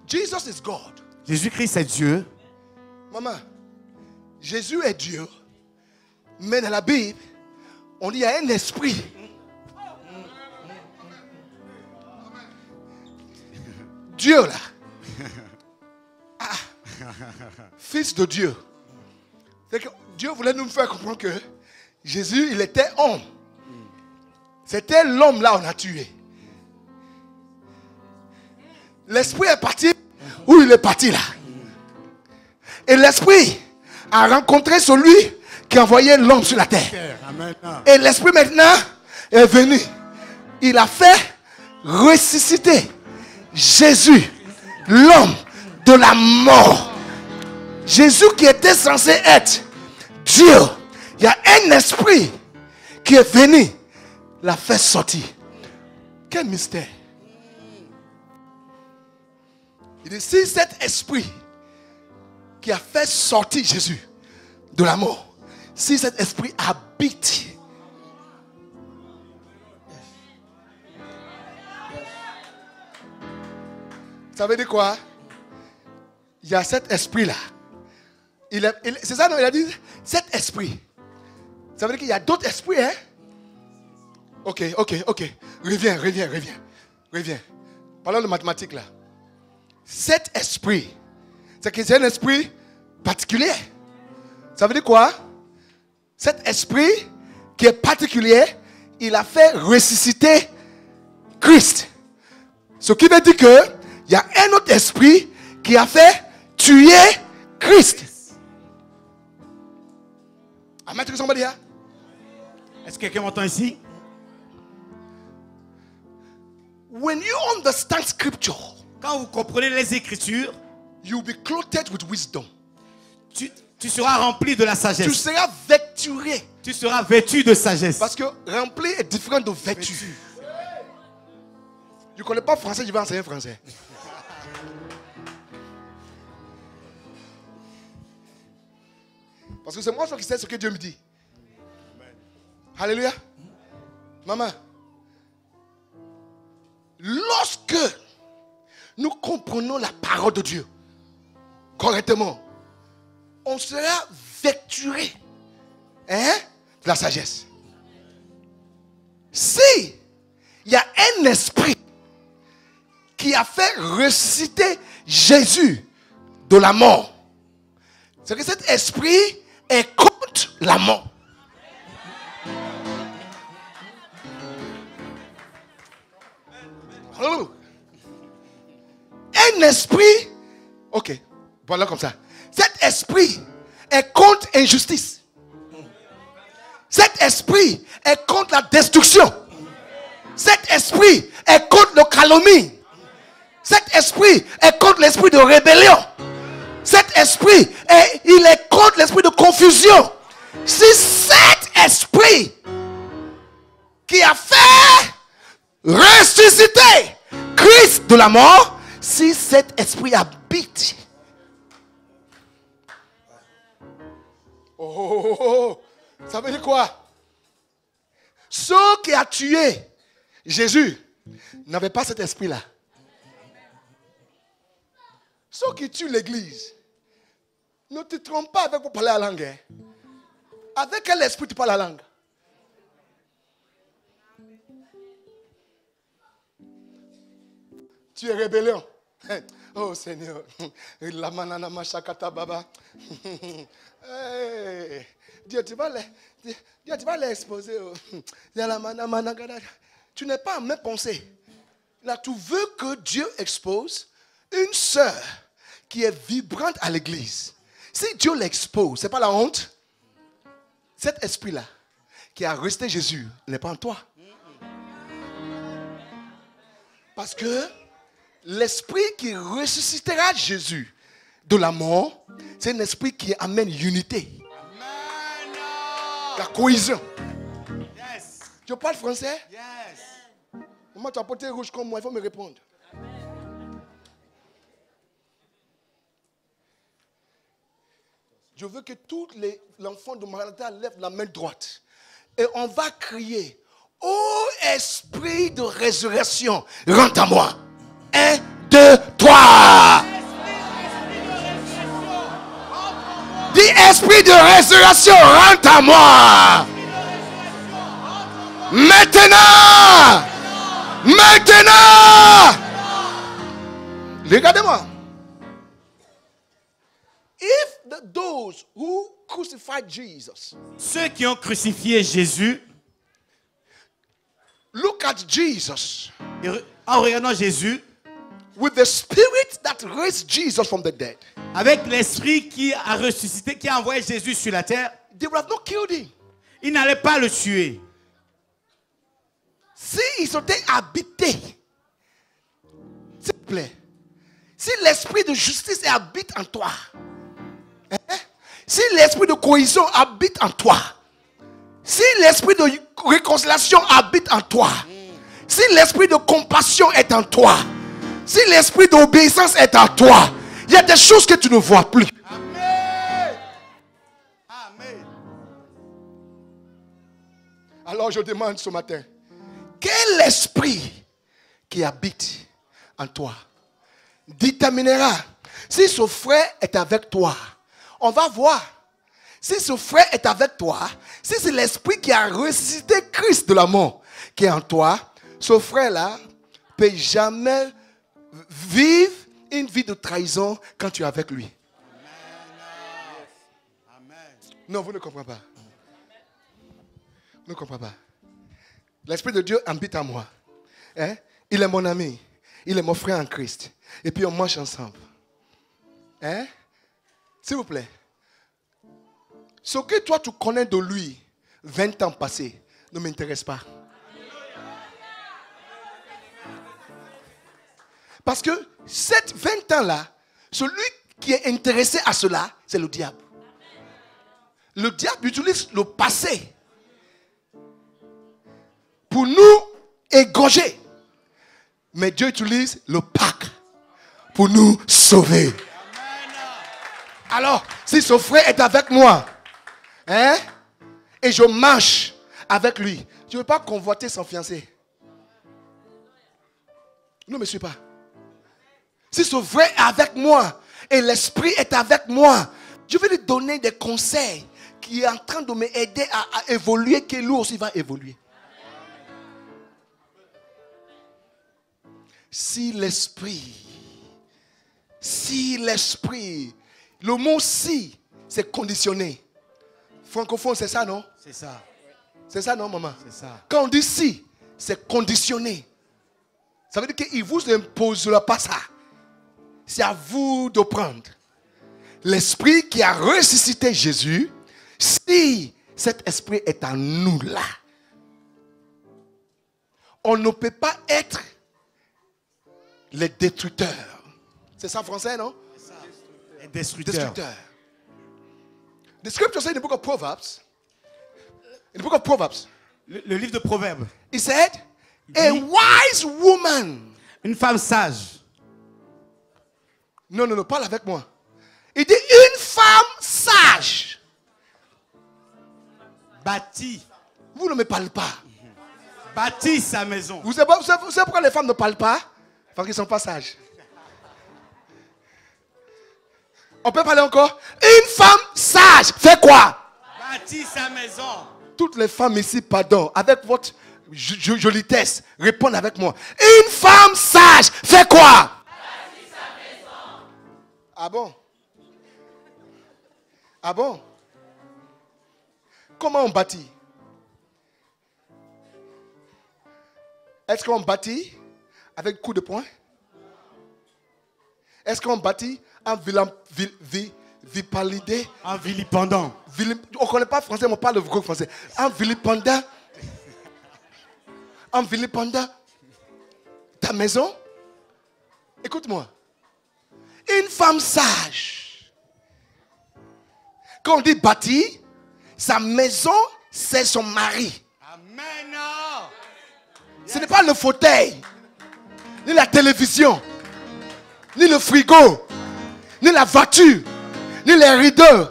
Jesus is God. Jésus-Christ est Dieu. Maman, Jésus est Dieu, mais dans la Bible, on dit qu'il y a un esprit. Dieu là. Ah, fils de Dieu. C'est que Dieu voulait nous faire comprendre que Jésus, il était homme. C'était l'homme là qu'on a tué. L'esprit est parti où il est parti là. Et l'esprit a rencontré celui qui envoyait l'homme sur la terre. Et l'esprit maintenant est venu. Il a fait ressusciter Jésus, l'homme de la mort. Jésus qui était censé être Dieu. Il y a un esprit qui est venu, l'a fait sortir. Quel mystère. Il dit, si cet esprit qui a fait sortir Jésus de la mort, si cet esprit habite, ça veut dire quoi? Il y a cet esprit-là. C'est ça, non? Il a dit, cet esprit. Ça veut dire qu'il y a d'autres esprits, hein? Ok. Reviens. Parlons de mathématiques, là. Cet esprit, c'est que c'est un esprit particulier. Ça veut dire quoi? Cet esprit qui est particulier, il a fait ressusciter Christ. Ce qui veut dire que il y a un autre esprit qui a fait tuer Christ. Am I talking to somebody here? Est-ce que quelqu'un m'entend ici? When you understand scripture, Quand vous comprenez les Écritures, you'll be clothed with wisdom. tu seras rempli de la Tu sagesse. seras vêturé. Tu seras vêtu de sagesse. Parce que rempli est différent de vêtu. Je ne connais pas français, je vais enseigner français. Parce que c'est moi qui sais ce que Dieu me dit. Alléluia. Maman, lorsque nous comprenons la parole de Dieu correctement, on sera vêturé de la sagesse. Si il y a un esprit qui a fait ressusciter Jésus de la mort, c'est que cet esprit est contre la mort. Un esprit, ok, voilà comme ça. Cet esprit est contre l'injustice. Cet esprit est contre la destruction. Cet esprit est contre le calomnie. Cet esprit est contre l'esprit de rébellion. Cet esprit, il est contre l'esprit de confusion. Si cet esprit qui a fait ressusciter Christ de la mort, si cet esprit habite. Oh, ça veut dire quoi? Ceux qui ont tué Jésus n'avaient pas cet esprit-là. Ceux qui tuent l'église, ne te trompe pas avec pour parler la langue. Hein. Avec quel esprit tu parles la langue? Tu es rébellion. Oh Seigneur. La manana machakata baba. Dieu, tu vas l'exposer. Tu n'es pas en même pensée. Là, tu veux que Dieu expose une sœur qui est vibrante à l'église. Si Dieu l'expose, ce n'est pas la honte. Cet esprit-là, qui a resté Jésus, n'est pas en toi. Parce que l'esprit qui ressuscitera Jésus de la mort, c'est un esprit qui amène l'unité. La cohésion. Yes. Tu parles français? Yes. Moi, tu as porté rouge comme moi, il faut me répondre. Je veux que tous les enfants de Maranatha lèvent la main droite. Et on va crier, ô esprit de résurrection, rentre à moi. 1, 2, 3. Dis, esprit de résurrection, rentre à moi. Maintenant. Maintenant. Regardez-moi. If those who crucified Jesus, ceux qui ont crucifié Jésus, look at Jesus, en regardant Jésus, with the spirit that raised Jesus from the dead, avec l'esprit qui a ressuscité, qui a envoyé Jésus sur la terre, they would have not killed him. ils n'allaient pas le tuer. Si ils étaient habités, s'il vous plaît, si l'esprit de justice habite en toi, si l'esprit de cohésion habite en toi, si l'esprit de réconciliation habite en toi, si l'esprit de compassion est en toi, si l'esprit d'obéissance est en toi, il y a des choses que tu ne vois plus. Amen. Amen. Alors je demande ce matin, quel esprit qui habite en toi déterminera si ce frère est avec toi? On va voir. Si ce frère est avec toi, si c'est l'esprit qui a ressuscité Christ de la mort qui est en toi, ce frère-là ne peut jamais vivre une vie de trahison quand tu es avec lui. Amen. Non, vous ne comprenez pas. Vous ne comprenez pas. L'esprit de Dieu habite en moi. Hein? Il est mon ami. Il est mon frère en Christ. Et puis on marche ensemble. Hein? S'il vous plaît. Ce que toi tu connais de lui 20 ans passés ne m'intéresse pas. Parce que ces 20 ans-là, celui qui est intéressé à cela, c'est le diable. Le diable utilise le passé pour nous égorger. Mais Dieu utilise le Pâques pour nous sauver. Alors, si ce frère est avec moi, hein, et je marche avec lui, je ne veux pas convoiter son fiancé. Ne me suis pas. Si ce frère est avec moi et l'esprit est avec moi, je vais lui donner des conseils qui est en train de m'aider à évoluer, que lui aussi va évoluer. Si l'esprit, le mot si, c'est conditionné. Francophone, c'est ça, non? C'est ça. C'est ça, non, maman? C'est ça. Quand on dit si, c'est conditionné. Ça veut dire qu'il ne vous imposera pas ça. C'est à vous de prendre. L'esprit qui a ressuscité Jésus, si cet esprit est en nous là, on ne peut pas être les destructeurs. C'est ça en français, non? C'est ça. Destructeur. The scripture says in the book of Proverbs In the book of Proverbs. Le livre de Proverbes. He said, a wise woman. Une femme sage. Non, non, non, parle avec moi. Il dit une femme sage. Bâtit. Vous ne me parlez pas. Bâtit sa maison. Vous savez pourquoi les femmes ne parlent pas? Parce qu'elles ne sont pas sages. On peut parler encore? Une femme sage fait quoi? Bâtit sa maison. Toutes les femmes ici, pardon, avec votre jolitesse, répondent avec moi. Une femme sage fait quoi? Bâtit sa maison. Ah bon? Ah bon? Comment on bâtit? Est-ce qu'on bâtit avec coup de poing? Est-ce qu'on bâtit en vilipendant? En vilipendant. On ne connaît pas français, mais on parle le gros français. En vilipendant. En vilipendant ta maison. Écoute-moi. Une femme sage. Quand on dit bâtir, sa maison, c'est son mari. Amen. Ce n'est pas le fauteuil, ni la télévision, ni le frigo, ni la voiture, ni les rideaux.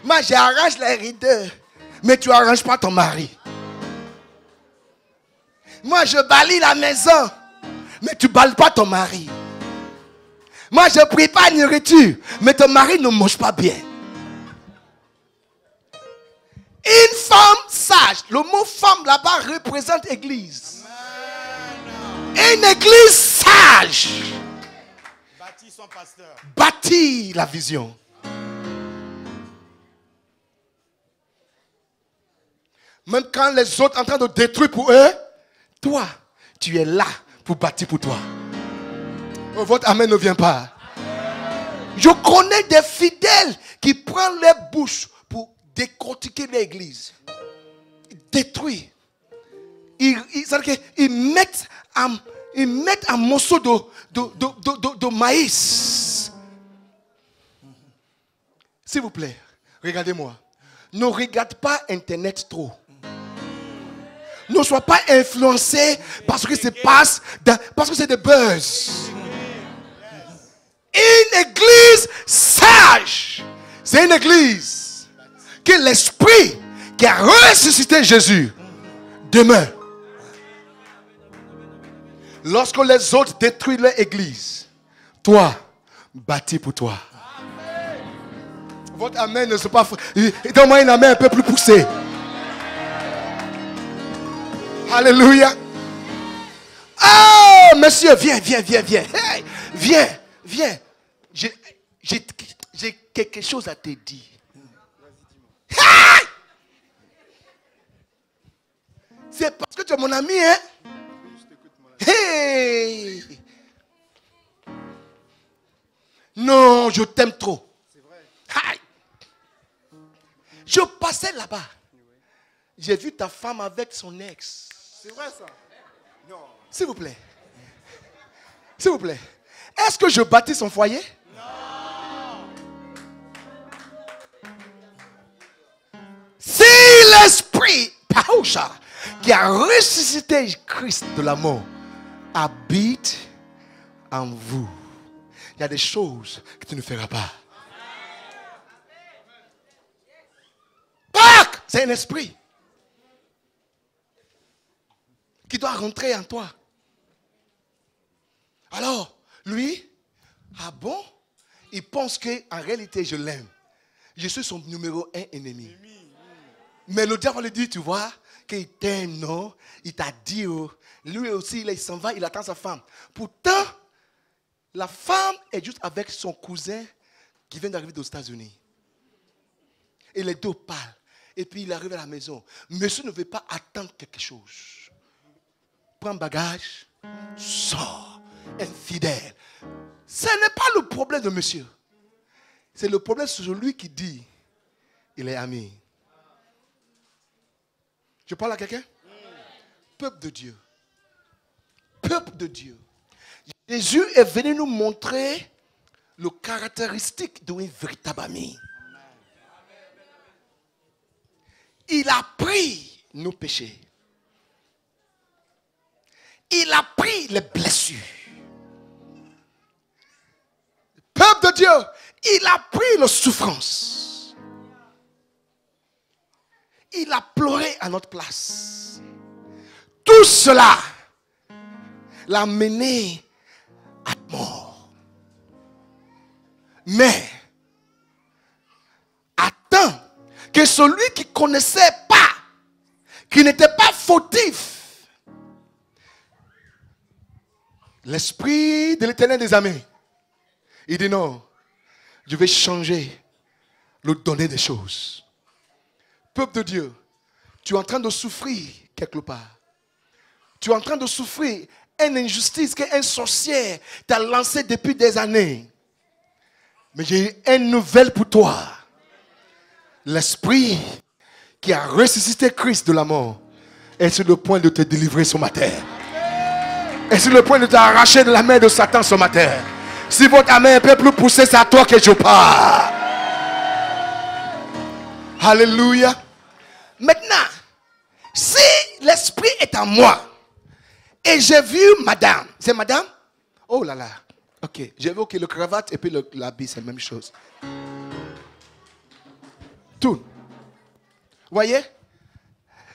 Moi, j'arrange les rideaux, mais tu n'arranges pas ton mari. Moi, je balaye la maison, mais tu ne balayes pas ton mari. Moi, je prépare une nourriture, mais ton mari ne mange pas bien. Une femme sage, le mot femme là-bas représente église. Une église sage Bâtit son pasteur. bâtit la vision. Même quand les autres sont en train de détruire pour eux, toi, tu es là pour bâtir pour toi. Oh, votre amen ne vient pas. Je connais des fidèles qui prennent leur bouche pour décortiquer l'église. Détruire. Ils mettent un morceau de maïs. S'il vous plaît, regardez-moi. Ne regarde pas Internet trop. Ne sois pas influencé par ce qui se passe, parce que c'est des buzz. Une église sage, c'est une église que l'esprit qui a ressuscité Jésus demeure. Lorsque les autres détruisent leur église, toi, bâtis pour toi. Amen. Votre amen ne se pas. Donne-moi un amen un peu plus poussé. Alléluia. Oh, monsieur, viens. Hey, viens. J'ai quelque chose à te dire. Hey! C'est parce que tu es mon ami, hein? Hey! Non, je t'aime trop. C'est vrai. Hey! Je passais là-bas. J'ai vu ta femme avec son ex. C'est vrai ça? Non. S'il vous plaît. S'il vous plaît. Est-ce que je bâtis son foyer? Non. Si l'esprit, Paoucha, qui a ressuscité Christ de la mort, habite en vous, il y a des choses que tu ne feras pas. Pâques, c'est un esprit qui doit rentrer en toi. Alors, lui, ah bon? Il pense qu'en réalité, je l'aime. Je suis son numéro 1 ennemi. Mais le diable lui dit, tu vois, qu'il t'aime, non? Il t'a dit, oh. Lui aussi, il s'en va, il attend sa femme. Pourtant, la femme est juste avec son cousin qui vient d'arriver aux États-Unis. Et les deux parlent. Et puis, il arrive à la maison. Monsieur ne veut pas attendre quelque chose. Prends bagage, sors, infidèle. Ce n'est pas le problème de monsieur. C'est le problème sur celui qui dit, il est ami. Je parle à quelqu'un? Peuple de Dieu. Peuple de Dieu. Jésus est venu nous montrer le caractéristique d'un véritable ami. Il a pris nos péchés. Il a pris les blessures. Peuple de Dieu, il a pris les souffrances. Il a pleuré à notre place. Tout cela l'a mené à la mort. Mais, attends que celui qui ne connaissait pas, qui n'était pas fautif, l'Esprit de l'Éternel des armées, il dit non, je vais changer le donner des choses. Peuple de Dieu, tu es en train de souffrir quelque part. Tu es en train de souffrir une injustice qu'un sorcier t'a lancée depuis des années. Mais j'ai une nouvelle pour toi. L'Esprit qui a ressuscité Christ de la mort est sur le point de te délivrer ce matin. Est sur le point de t'arracher de la main de Satan ce matin. Si votre amen peut plus pousser, c'est à toi que je parle. Alléluia. Maintenant, si l'Esprit est en moi et j'ai vu madame, c'est madame? Oh là là. Ok, j'ai vu le cravate et puis l'habit, c'est la même chose. Tout. Voyez?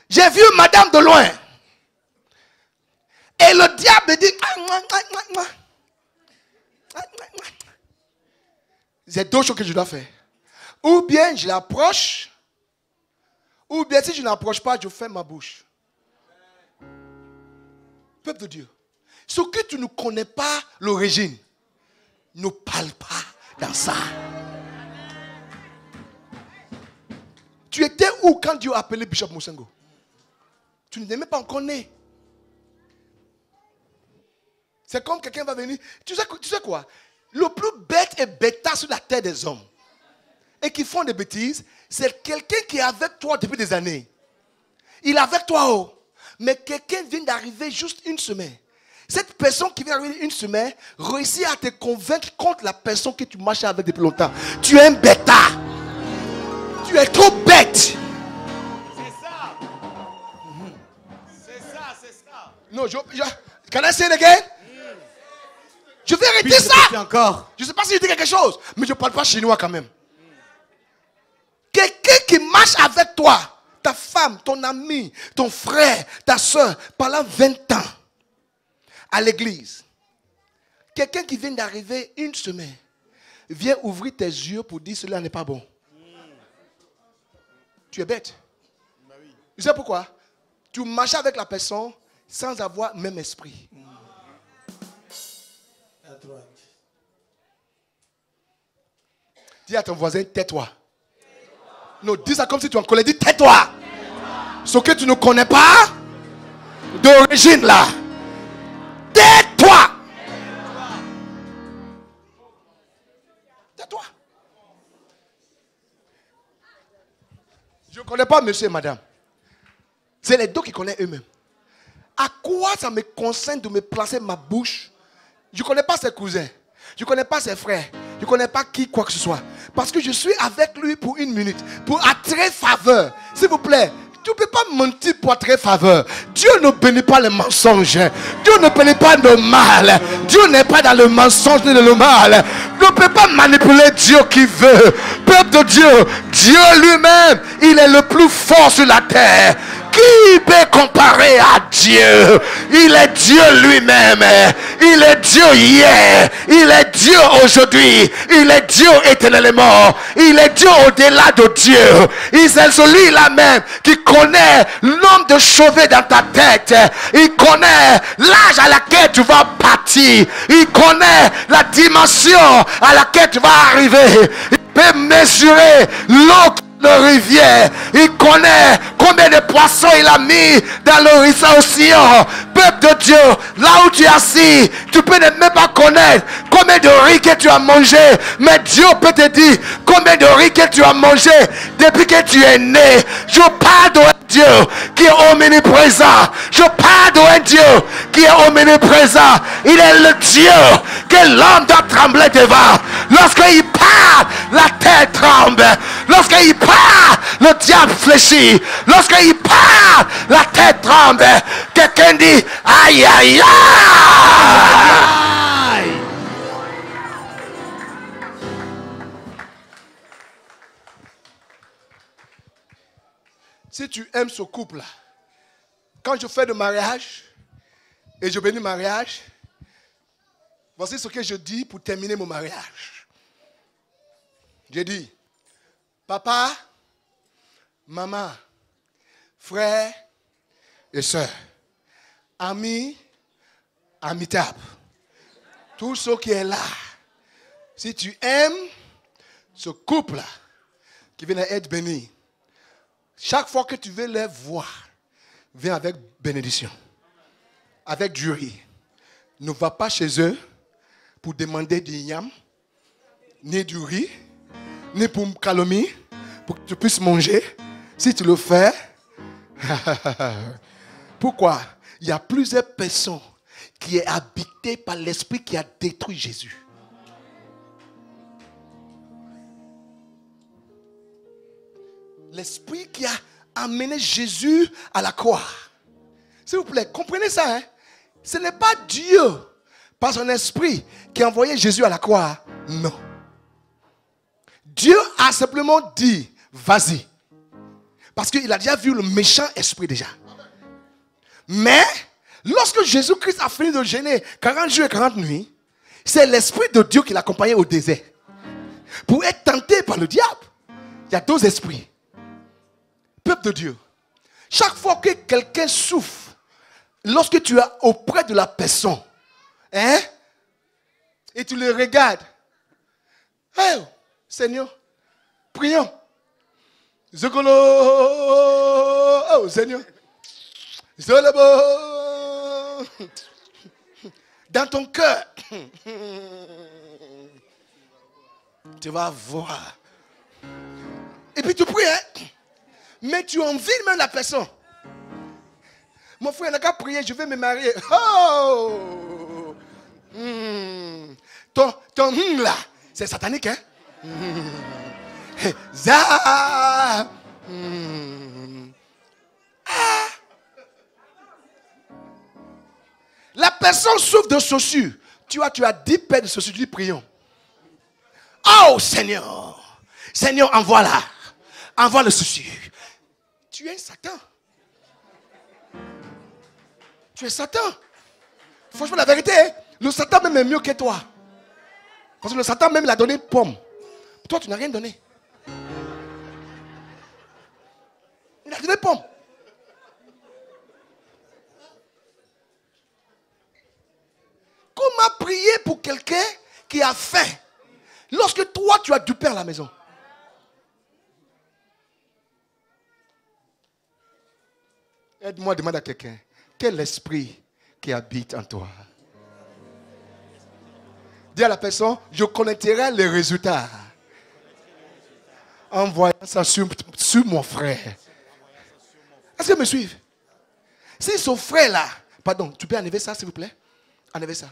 J'ai vu madame de loin. Et le diable dit, c'est deux choses que je dois faire. Ou bien je l'approche, ou bien si je n'approche pas, je ferme ma bouche. Peuple de Dieu, ce que tu ne connais pas l'origine, ne parle pas dans ça. Tu étais où quand Dieu a appelé Bishop Mosengo? Tu ne même pas encore né. C'est comme quelqu'un va venir. Tu sais quoi? Le plus bête et bêta sur la terre des hommes et qui font des bêtises, c'est quelqu'un qui est avec toi depuis des années. Il est avec toi, oh. Mais quelqu'un vient d'arriver juste une semaine. Cette personne qui vient d'arriver une semaine réussit à te convaincre contre la personne que tu marches avec depuis longtemps. Tu es un bêta. Tu es trop bête. C'est ça. C'est ça, c'est ça. Non, can I say it again? Je vais arrêter ça. Encore. Je ne sais pas si je dis quelque chose, mais je ne parle pas chinois quand même. Quelqu'un qui marche avec toi, ta femme, ton ami, ton frère, ta soeur, pendant 20 ans, à l'église. Quelqu'un qui vient d'arriver une semaine, vient ouvrir tes yeux pour dire cela n'est pas bon. Tu es bête. Tu sais pourquoi? Tu marches avec la personne sans avoir le même esprit. Dis à ton voisin, tais-toi. Non, dis ça comme si tu en connais. Dis, tais-toi. Ce que tu ne connais pas, d'origine là. Tais-toi. Tais-toi. Je ne connais pas monsieur et madame. C'est les deux qui connaissent eux-mêmes. À quoi ça me concerne de me placer ma bouche? Je ne connais pas ses cousins. Je ne connais pas ses frères. Je ne connais pas qui, quoi que ce soit. Parce que je suis avec lui pour une minute. Pour attirer faveur. S'il vous plaît. Tu ne peux pas mentir pour attirer faveur. Dieu ne bénit pas les mensonges. Dieu ne bénit pas le mal. Dieu n'est pas dans le mensonge ni dans le mal. Tu ne peux pas manipuler Dieu qui veut. Peuple de Dieu, Dieu lui-même, il est le plus fort sur la terre. Qui peut comparer à Dieu? Il est Dieu lui-même. Il est Dieu hier. Il est Dieu aujourd'hui. Il est Dieu éternellement. Il est Dieu au-delà de Dieu. Il est celui-là même qui connaît le nombre de cheveux dans ta tête. Il connaît l'âge à laquelle tu vas partir. Il connaît la dimension à laquelle tu vas arriver. Il peut mesurer l'eau de rivière. Il connaît combien de poissons il a mis dans l'océan. Peuple de Dieu, là où tu es assis, tu peux ne même pas connaître combien de riz que tu as mangé. Mais Dieu peut te dire combien de riz que tu as mangé depuis que tu es né. Je parle d'un Dieu qui est omniprésent. Je parle d'un Dieu qui est omniprésent. Il est le Dieu que l'homme doit trembler devant. Lorsqu'il parle, la terre tremble. Lorsqu'il parle, le diable fléchit. Lorsqu'il parle, la tête tremble. Quelqu'un dit, aïe, aïe, aïe. Si tu aimes ce couple-là, quand je fais le mariage et je bénis le mariage, voici ce que je dis pour terminer mon mariage. Je dis, papa, maman, frère et soeur, amis, amitables, tout ce qui est là, si tu aimes ce couple-là qui vient d'être béni, chaque fois que tu veux les voir, viens avec bénédiction, avec du riz. Ne va pas chez eux pour demander du yam, ni du riz, ni pour calomnie, pour que tu puisses manger. Si tu le fais, pourquoi? Il y a plusieurs personnes qui sont habitées par l'esprit qui a détruit Jésus. L'esprit qui a amené Jésus à la croix. S'il vous plaît, comprenez ça. Hein? Ce n'est pas Dieu, par son esprit, qui a envoyé Jésus à la croix. Non. Dieu a simplement dit, vas-y. Parce qu'il a déjà vu le méchant esprit déjà. Mais, lorsque Jésus-Christ a fini de jeûner 40 jours et 40 nuits, c'est l'esprit de Dieu qui l'accompagnait au désert. Pour être tenté par le diable. Il y a deux esprits. Peuple de Dieu, chaque fois que quelqu'un souffre, lorsque tu es auprès de la personne, hein, et tu le regardes, hey, Seigneur, prions. Zogolo, oh Seigneur, Zolabo, dans ton cœur, tu vas voir. Et puis tu pries, hein. Mais tu envies même la personne. Mon frère n'a qu'à prier, je vais me marier. Oh! Ton là, c'est satanique, hein? Ah! La personne souffre de chaussures. Tu as 10 paires de chaussures, tu dis prions. Oh Seigneur! Seigneur, envoie-la. Envoie le chaussure. Tu es Satan. Tu es Satan. Franchement, la vérité, le Satan même est mieux que toi. Parce que le Satan même, il a donné une pomme. Toi, tu n'as rien donné. Il a donné une pomme. Comment prier pour quelqu'un qui a faim lorsque toi, tu as du pain à la maison? Aide-moi, demande à quelqu'un, quel esprit qui habite en toi? Dis à la personne, je connaîtrai les résultats en voyant ça sur mon frère. Est-ce que vous me suivez? Si ce frère-là, pardon, tu peux enlever ça s'il vous plaît? Enlevez ça.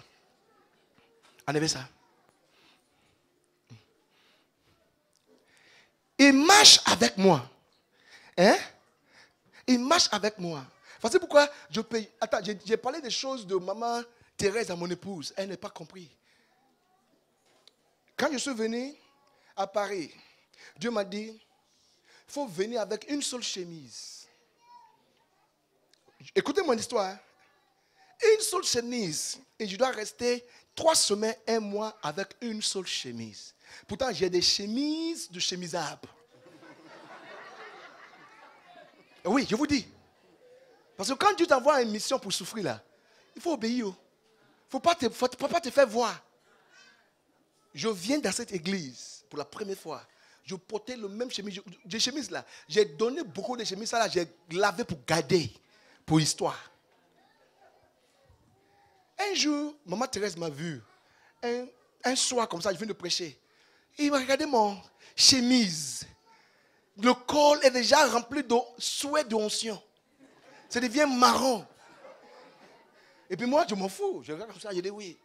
Enlevez ça. Il marche avec moi. Hein? Il marche avec moi. Voici pourquoi je paye. Attends, j'ai parlé des choses de maman Thérèse à mon épouse. Elle n'a pas compris. Quand je suis venu à Paris, Dieu m'a dit, il faut venir avec une seule chemise. Écoutez mon histoire. Hein? Une seule chemise. Et je dois rester 3 semaines, 1 mois avec une seule chemise. Pourtant, j'ai des chemises de chemisables. Oui, je vous dis. Parce que quand Dieu t'envoie une mission pour souffrir là, il faut obéir. Il ne faut pas te faire voir. Je viens dans cette église pour la première fois. Je portais le même chemise. Des chemises là. J'ai donné beaucoup de chemises là. J'ai lavé pour garder. Pour histoire. Un jour, maman Thérèse m'a vu. Un soir comme ça, je viens de prêcher. Il m'a regardé mon chemise. Le col est déjà rempli de souhait d'onction. Ça devient marron. Et puis moi, je m'en fous. Je regarde comme ça, je dis oui.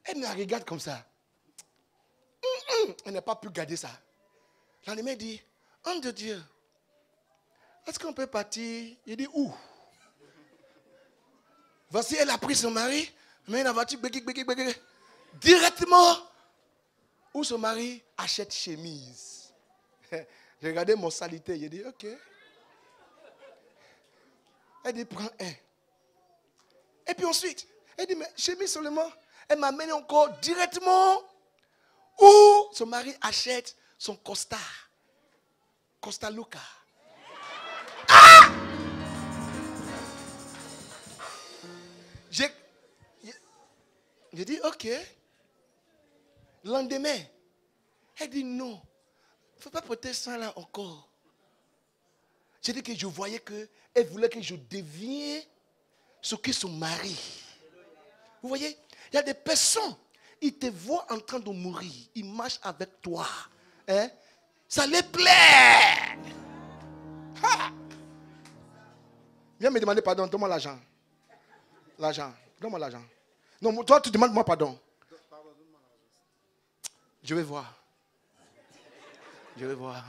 Elle me regarde comme ça. Elle n'a pas pu garder ça. L'animal dit, homme de Dieu, est-ce qu'on peut partir? Il dit, où? Voici, elle a pris son mari, mais la voiture, directement, où son mari achète chemise. J'ai regardé mon salité, j'ai dit, ok. Elle dit, prends un. Et puis ensuite, elle dit, mais chemise seulement. Elle m'amène encore directement où son mari achète son costard. Costa Luca. Ah! J'ai dit, ok. Le lendemain, elle dit, non. Il ne faut pas porter ça là encore. J'ai dit que je voyais qu'elle voulait que je devienne ce que son mari. Vous voyez, il y a des personnes, ils te voient en train de mourir. Ils marchent avec toi. Hein? Ça les plaît. Ha! Viens me demander pardon, donne-moi l'argent. L'argent, donne-moi l'argent. Non, toi tu demandes moi pardon. Je vais voir. Je vais voir.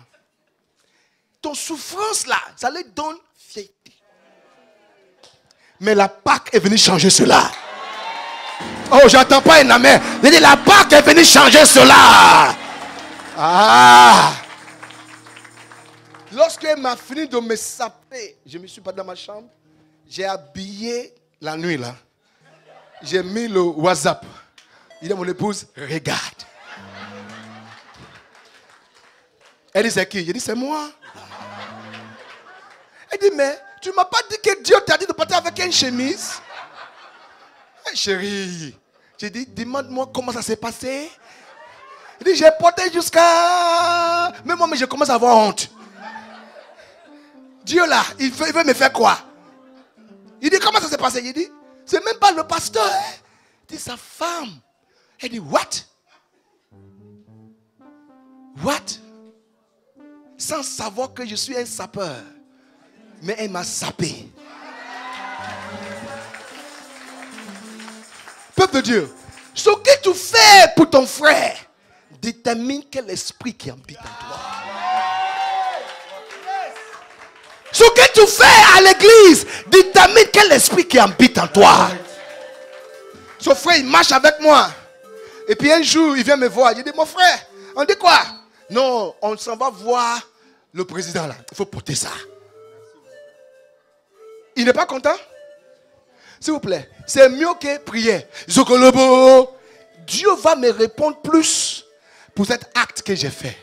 Ton souffrance là, ça les donne fierté. Mais la Pâque est venue changer cela. Oh, j'entends pas un amen. Je dis la Pâque est venue changer cela. Ah! Lorsqu'elle m'a fini de me saper, je ne me suis pas dans ma chambre. J'ai habillé la nuit là. J'ai mis le WhatsApp. Il dit à mon épouse, regarde. Elle dit, c'est qui? J'ai dit, c'est moi. Elle dit, mais tu ne m'as pas dit que Dieu t'a dit de partir avec une chemise? Hey, chérie, j'ai dit, demande-moi comment ça s'est passé. Elle dit, j'ai porté jusqu'à... Mais moi, je commence à avoir honte. Dieu là, il veut me faire quoi? Il dit, comment ça s'est passé? Il dit, c'est même pas le pasteur. Hein? Il dit, sa femme. Elle dit, what? What? Sans savoir que je suis un sapeur. Mais elle m'a sapé. Peuple de Dieu, ce que tu fais pour ton frère détermine quel esprit qui habite en toi. Ce que tu fais à l'église détermine quel esprit qui habite en toi. Son frère, il marche avec moi. Et puis un jour, il vient me voir. Il dit, mon frère, on dit quoi? Non, on s'en va voir le président là. Il faut porter ça. Il n'est pas content? S'il vous plaît, c'est mieux que prier. Zokolobo. Dieu va me répondre plus pour cet acte que j'ai fait.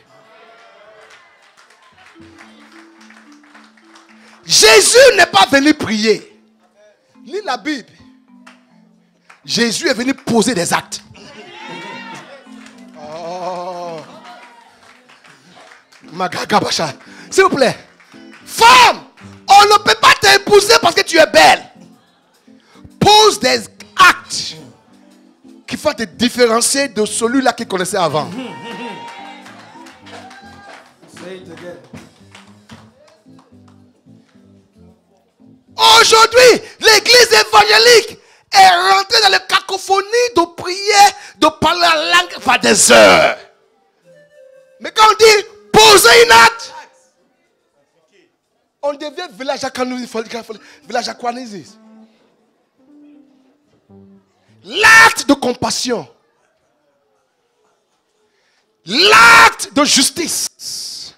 Jésus n'est pas venu prier. Lis la Bible. Jésus est venu poser des actes. Oh. Magagabacha. S'il vous plaît. Femme, on ne peut pas t'épouser parce que tu es belle. Pose des actes qui vont te différencier de celui-là qui connaissait avant. Aujourd'hui, l'église évangélique est rentrée dans la cacophonie de prier, de parler la langue pendant des heures. Mais quand on dit poser une acte, on devient village à Kwanisis. L'acte de compassion, l'acte de justice,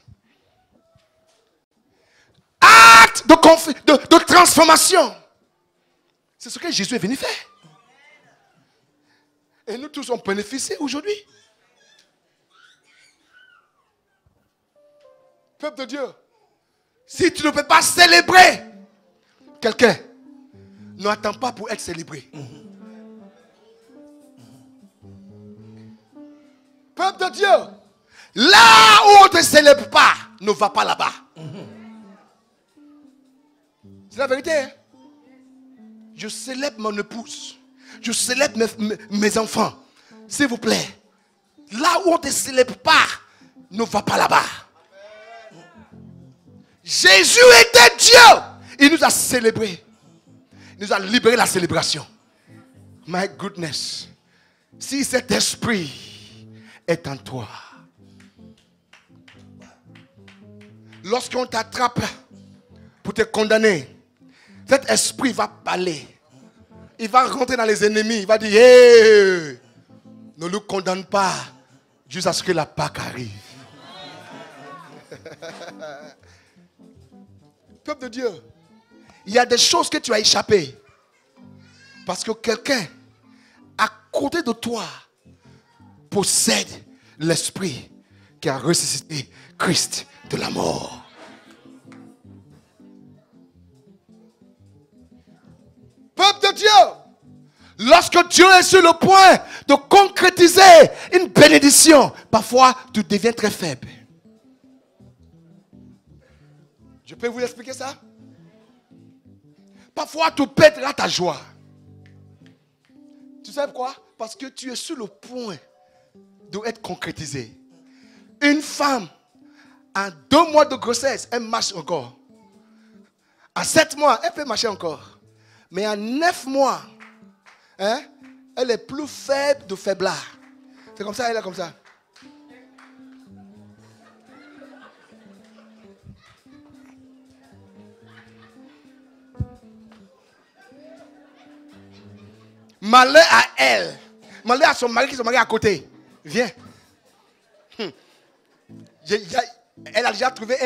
acte de transformation. C'est ce que Jésus est venu faire. Et nous tous on bénéficie aujourd'hui. Peuple de Dieu, si tu ne peux pas célébrer quelqu'un, n'attends pas pour être célébré. Peuple de Dieu, là où on ne te célèbre pas, ne va pas là-bas. C'est la vérité. Hein? Je célèbre mon épouse. Je célèbre mes enfants. S'il vous plaît, là où on ne te célèbre pas, ne va pas là-bas. Jésus était Dieu. Il nous a célébrés. Il nous a libéré la célébration. My goodness. Si cet esprit est en toi, Lorsqu'on t'attrape pour te condamner, cet esprit va parler. Il va rentrer dans les ennemis. Il va dire, hey, ne nous condamne pas jusqu'à ce que la Pâque arrive. Peuple de Dieu, il y a des choses que tu as échappées. Parce que quelqu'un à côté de toi possède l'esprit qui a ressuscité Christ de la mort. Peuple de Dieu, lorsque Dieu est sur le point de concrétiser une bénédiction, parfois tu deviens très faible. Je peux vous expliquer ça? Parfois tu perdras ta joie. Tu sais pourquoi? Parce que tu es sur le point d'être concrétisé. Une femme, en 2 mois de grossesse, elle marche encore. En 7 mois, elle peut marcher encore. Mais en 9 mois, hein, elle est plus faible de faiblard. C'est comme ça, elle est comme ça. Malheur à elle. Malheur à son mari qui se marie à côté. Viens. Elle a déjà trouvé.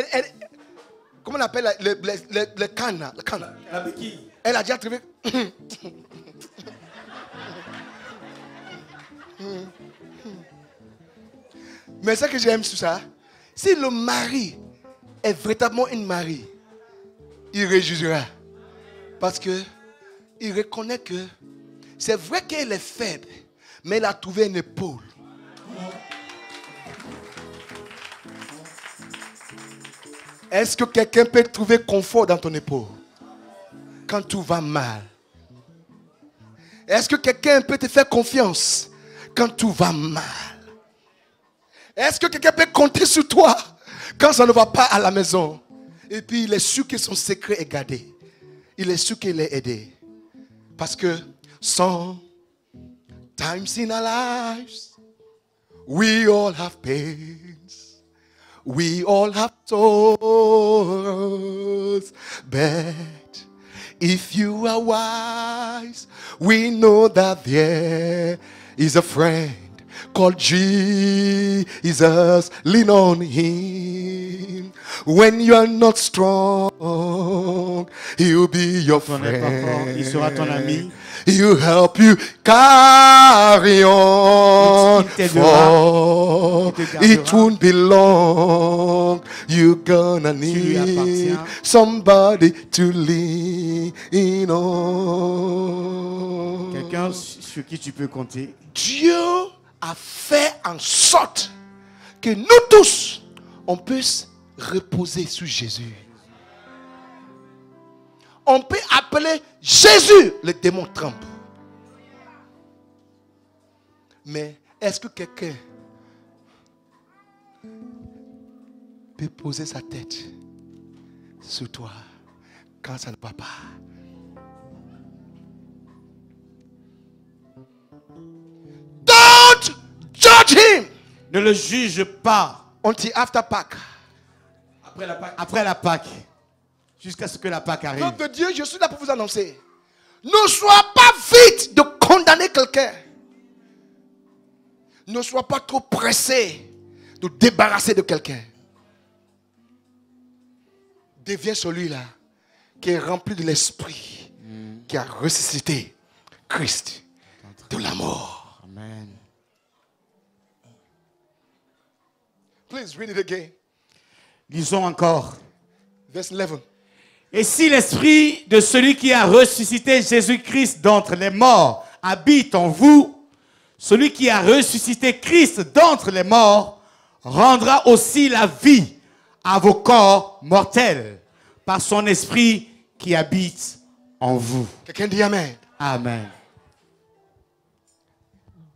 Comment on appelle le canne? Le canne. La béquille. Elle a déjà trouvé. Mais ce que j'aime sur ça, si le mari est véritablement une mari, il réjouira. Parce que il reconnaît que c'est vrai qu'elle est faible, mais elle a trouvé une épaule. Est-ce que quelqu'un peut trouver confort dans ton épaule quand tout va mal? Est-ce que quelqu'un peut te faire confiance quand tout va mal? Est-ce que quelqu'un peut compter sur toi quand ça ne va pas à la maison? Et puis il est sûr que son secret est gardé. Il est sûr qu'il est aidé. Parce que sometimes in our lives, we all have pains. We all have sorrows. But if you are wise, we know that there is a friend called Jesus. Lean on him. When you are not strong, he'll be your friend. Il sera ton ami. He'll help you carry on. For it won't be long. You're gonna need somebody to lean on. Quelqu'un sur qui tu peux compter. Dieu a fait en sorte que nous tous, on puisse reposer sur Jésus. On peut appeler Jésus, le démon tremble. Mais est-ce que quelqu'un peut poser sa tête sur toi quand ça ne va pas? Don't judge him. Ne le juge pas. Until after Pâques. Après la Pâque. Après la Pâque. Jusqu'à ce que la Pâque arrive. Peuple de Dieu, je suis là pour vous annoncer. Ne sois pas vite de condamner quelqu'un. Ne sois pas trop pressé de débarrasser de quelqu'un. Deviens celui-là qui est rempli de l'esprit, qui a ressuscité Christ de la mort. Amen. Please read it again. Lisons encore. Verse 11. Et si l'esprit de celui qui a ressuscité Jésus-Christ d'entre les morts habite en vous, celui qui a ressuscité Christ d'entre les morts rendra aussi la vie à vos corps mortels par son esprit qui habite en vous. Quelqu'un dit Amen. Amen.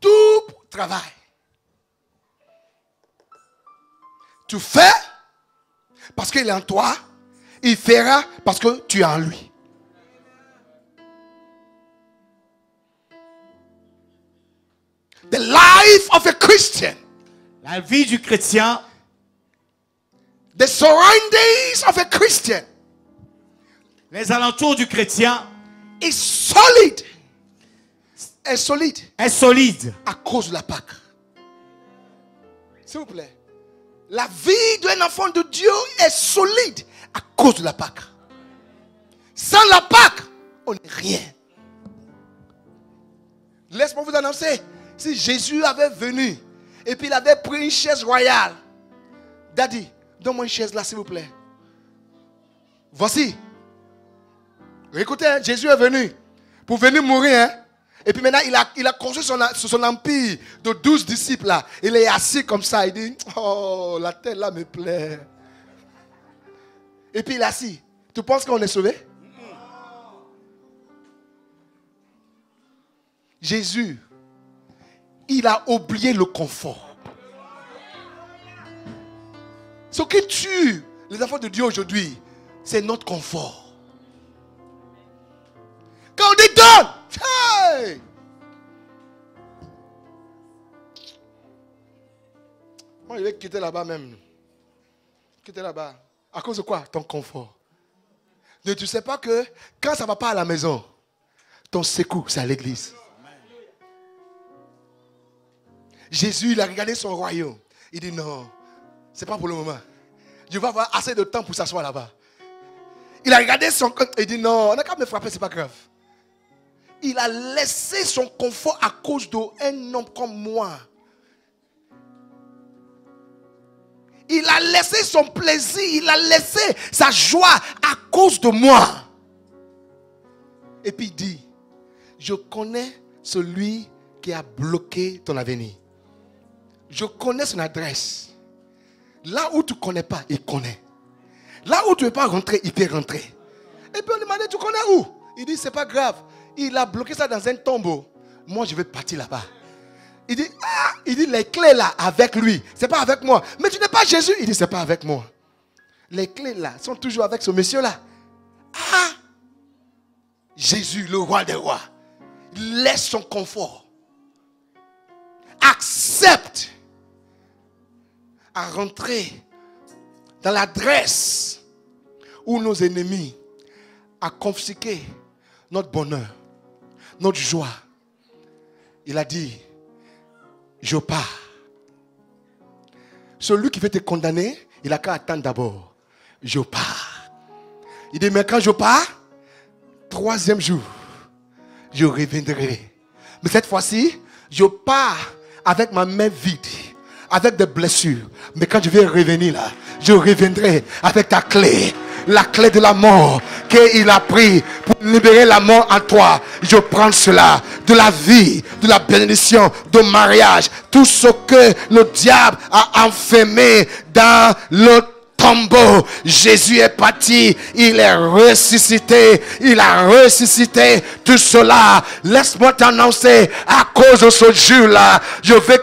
Tout travail. Tu fais parce qu'il est en toi. Il fera parce que tu es en lui. The life of a Christian. La vie du chrétien The surroundings of a Christian Les alentours du chrétien is solid. Est solide est solide à cause de la Pâque. S'il vous plaît. La vie d'un enfant de Dieu est solide à cause de la Pâque. Sans la Pâque, on n'est rien. Laisse-moi vous annoncer. Si Jésus avait venu et puis il avait pris une chaise royale. Daddy, donne-moi une chaise là s'il vous plaît. Voici. Écoutez, hein, Jésus est venu pour venir mourir. Hein. Et puis maintenant, il a construit son empire de 12 disciples là. Il est assis comme ça. Il dit, oh, la terre là me plaît. Et puis il est assis. Tu penses qu'on est sauvé? Jésus, il a oublié le confort. Ce qui tue les enfants de Dieu aujourd'hui, c'est notre confort. Quand on dit donne, hey! Moi je vais quitter là-bas même. Quitter là-bas. À cause de quoi? Ton confort. Mais tu ne sais pas que quand ça ne va pas à la maison, ton secours c'est à l'église. Jésus, il a regardé son royaume. Il dit non, ce n'est pas pour le moment. Je vais avoir assez de temps pour s'asseoir là-bas. Il a regardé son compte. Il dit non, on n'a qu'à me frapper, ce n'est pas grave. Il a laissé son confort à cause d'un homme comme moi. Il a laissé son plaisir, il a laissé sa joie à cause de moi. Et puis il dit, je connais celui qui a bloqué ton avenir. Je connais son adresse. Là où tu ne connais pas, il connaît. Là où tu ne peux pas rentrer, il peut rentrer. Et puis on demandait, tu connais où? Il dit, c'est pas grave. Il a bloqué ça dans un tombeau. Moi, je vais partir là-bas. Il dit, les clés là, avec lui. C'est pas avec moi. Mais tu n'es pas Jésus. Il dit, c'est pas avec moi. Les clés là, sont toujours avec ce monsieur-là. Ah! Jésus, le roi des rois, laisse son confort. Accepte à rentrer dans l'adresse où nos ennemis ont confisqué notre bonheur, notre joie. Il a dit, je pars. Celui qui veut te condamner, il a qu'à attendre d'abord. Je pars. Il dit, mais quand je pars, 3e jour, je reviendrai. Mais cette fois-ci, je pars avec ma main vide, avec des blessures. Mais quand je vais revenir là, je reviendrai avec ta clé. La clé de la mort qu'il a pris pour libérer la mort en toi. Je prends cela, de la vie, de la bénédiction, de mariage. Tout ce que le diable a enfermé dans le tombeau. Jésus est parti, il est ressuscité, il a ressuscité tout cela. Laisse-moi t'annoncer, à cause de ce jour-là, je vais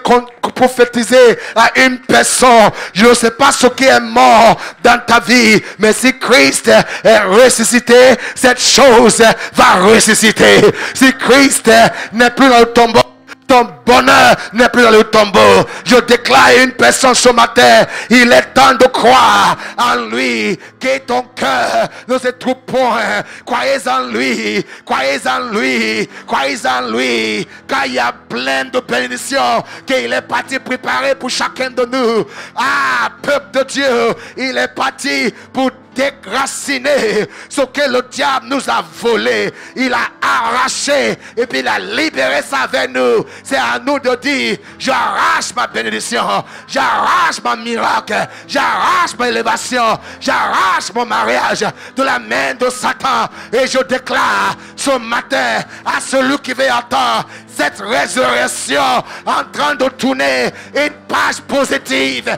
prophétiser à une personne. Je ne sais pas ce qui est mort dans ta vie, mais si Christ est ressuscité, cette chose va ressusciter. Si Christ n'est plus dans le tombeau, ton bonheur n'est plus dans le tombeau. Je déclare à une personne ce matin, il est temps de croire en lui, que ton cœur ne se trouve point. Croyez en lui, croyez en lui, croyez en lui, car il y a plein de bénédictions qu'il est parti préparer pour chacun de nous. Ah, peuple de Dieu, il est parti pour déraciner ce que le diable nous a volé. Il a arraché et puis il a libéré ça avec nous. C'est à nous de dire, j'arrache ma bénédiction, j'arrache mon miracle, j'arrache ma élévation, j'arrache mon mariage de la main de Satan. Et je déclare ce matin à celui qui veut entendre cette résurrection en train de tourner une page positive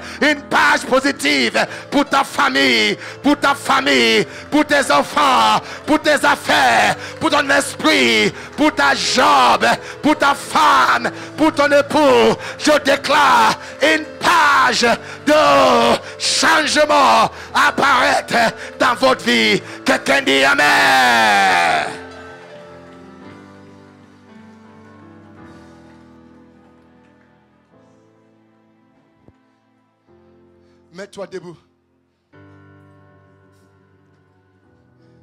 pour ta famille, pour tes enfants, pour tes affaires, pour ton esprit, pour ta job, pour ta femme, pour ton époux. Je déclare une page de changement apparaître dans votre vie. Quelqu'un dit Amen. Mets-toi debout.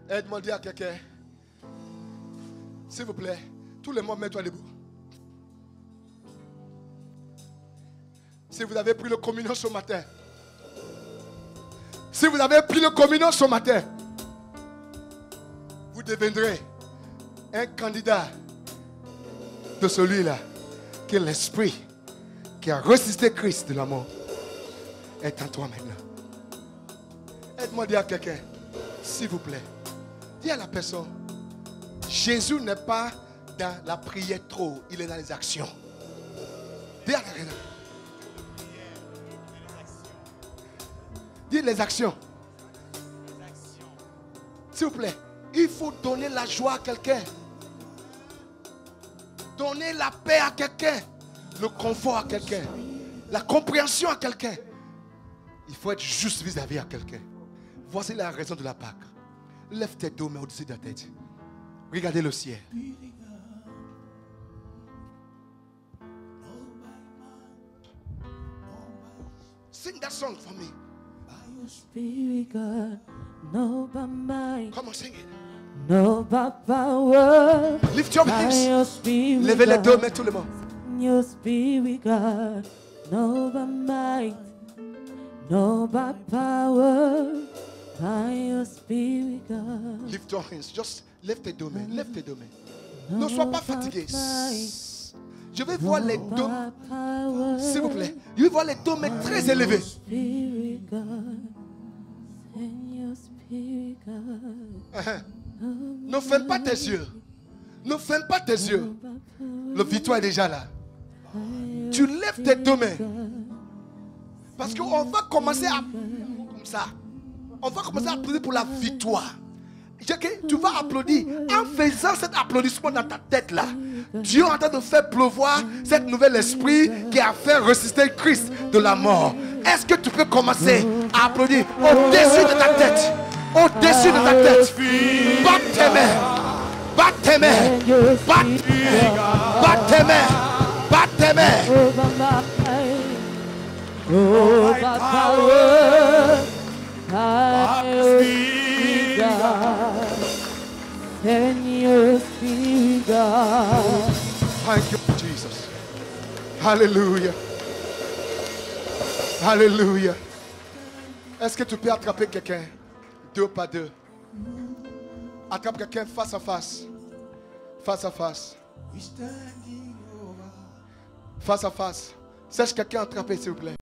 Aide-moi à dire à quelqu'un. S'il vous plaît, tout le monde, mets-toi debout. Si vous avez pris le communion ce matin, si vous avez pris le communion ce matin, vous deviendrez un candidat de celui-là, que l'esprit qui a ressuscité Christ de la mort est en toi maintenant. Aide-moi à dire à quelqu'un, s'il vous plaît, dis à la personne, Jésus n'est pas dans la prière trop, il est dans les actions. Dis à quelqu'un. Dis les actions. S'il vous plaît, il faut donner la joie à quelqu'un. Donner la paix à quelqu'un. Le confort à quelqu'un. La compréhension à quelqu'un. Il faut être juste vis-à-vis à quelqu'un. Voici la raison de la Pâque. Lève tes deux mains au-dessus de ta tête. Regardez le ciel. Sing that song for me. Spirit God, no by might, Come on, sing it. no by power. Lift your By hands. your spirit, Levez les deux God, mains tout le monde. your spirit God, no by might, no by power. By your spirit God. Lift your hands. Just lève tes deux mains. Lève tes deux mains. Ne sois pas fatigué. Je vais voir les deux. S'il vous plaît. Je vais voir les deux mains très élevées. Spirit God, send your spirit God. Ne ferme pas tes yeux. Ne ferme pas tes yeux. Le victoire est déjà là. Tu lèves tes deux mains. Parce qu'on va commencer à... Comme ça. On va commencer à applaudir pour la victoire. Tu vas applaudir. En faisant cet applaudissement dans ta tête là, Dieu est en train de faire pleuvoir cet nouvel esprit qui a fait ressusciter Christ de la mort. Est-ce que tu peux commencer à applaudir au-dessus de ta tête? Au-dessus de ta tête. Batte tes mains. Batte tes mains. Batte tes mains. Batte tes mains. Over my, over power, by your spirit God, send your spirit God. Thank you, Jesus. Hallelujah. Hallelujah. Est-ce que tu peux attraper quelqu'un deux par deux? Attrape quelqu'un face à face. Face à face. Face à face. Cherche quelqu'un à attraper, s'il vous plaît.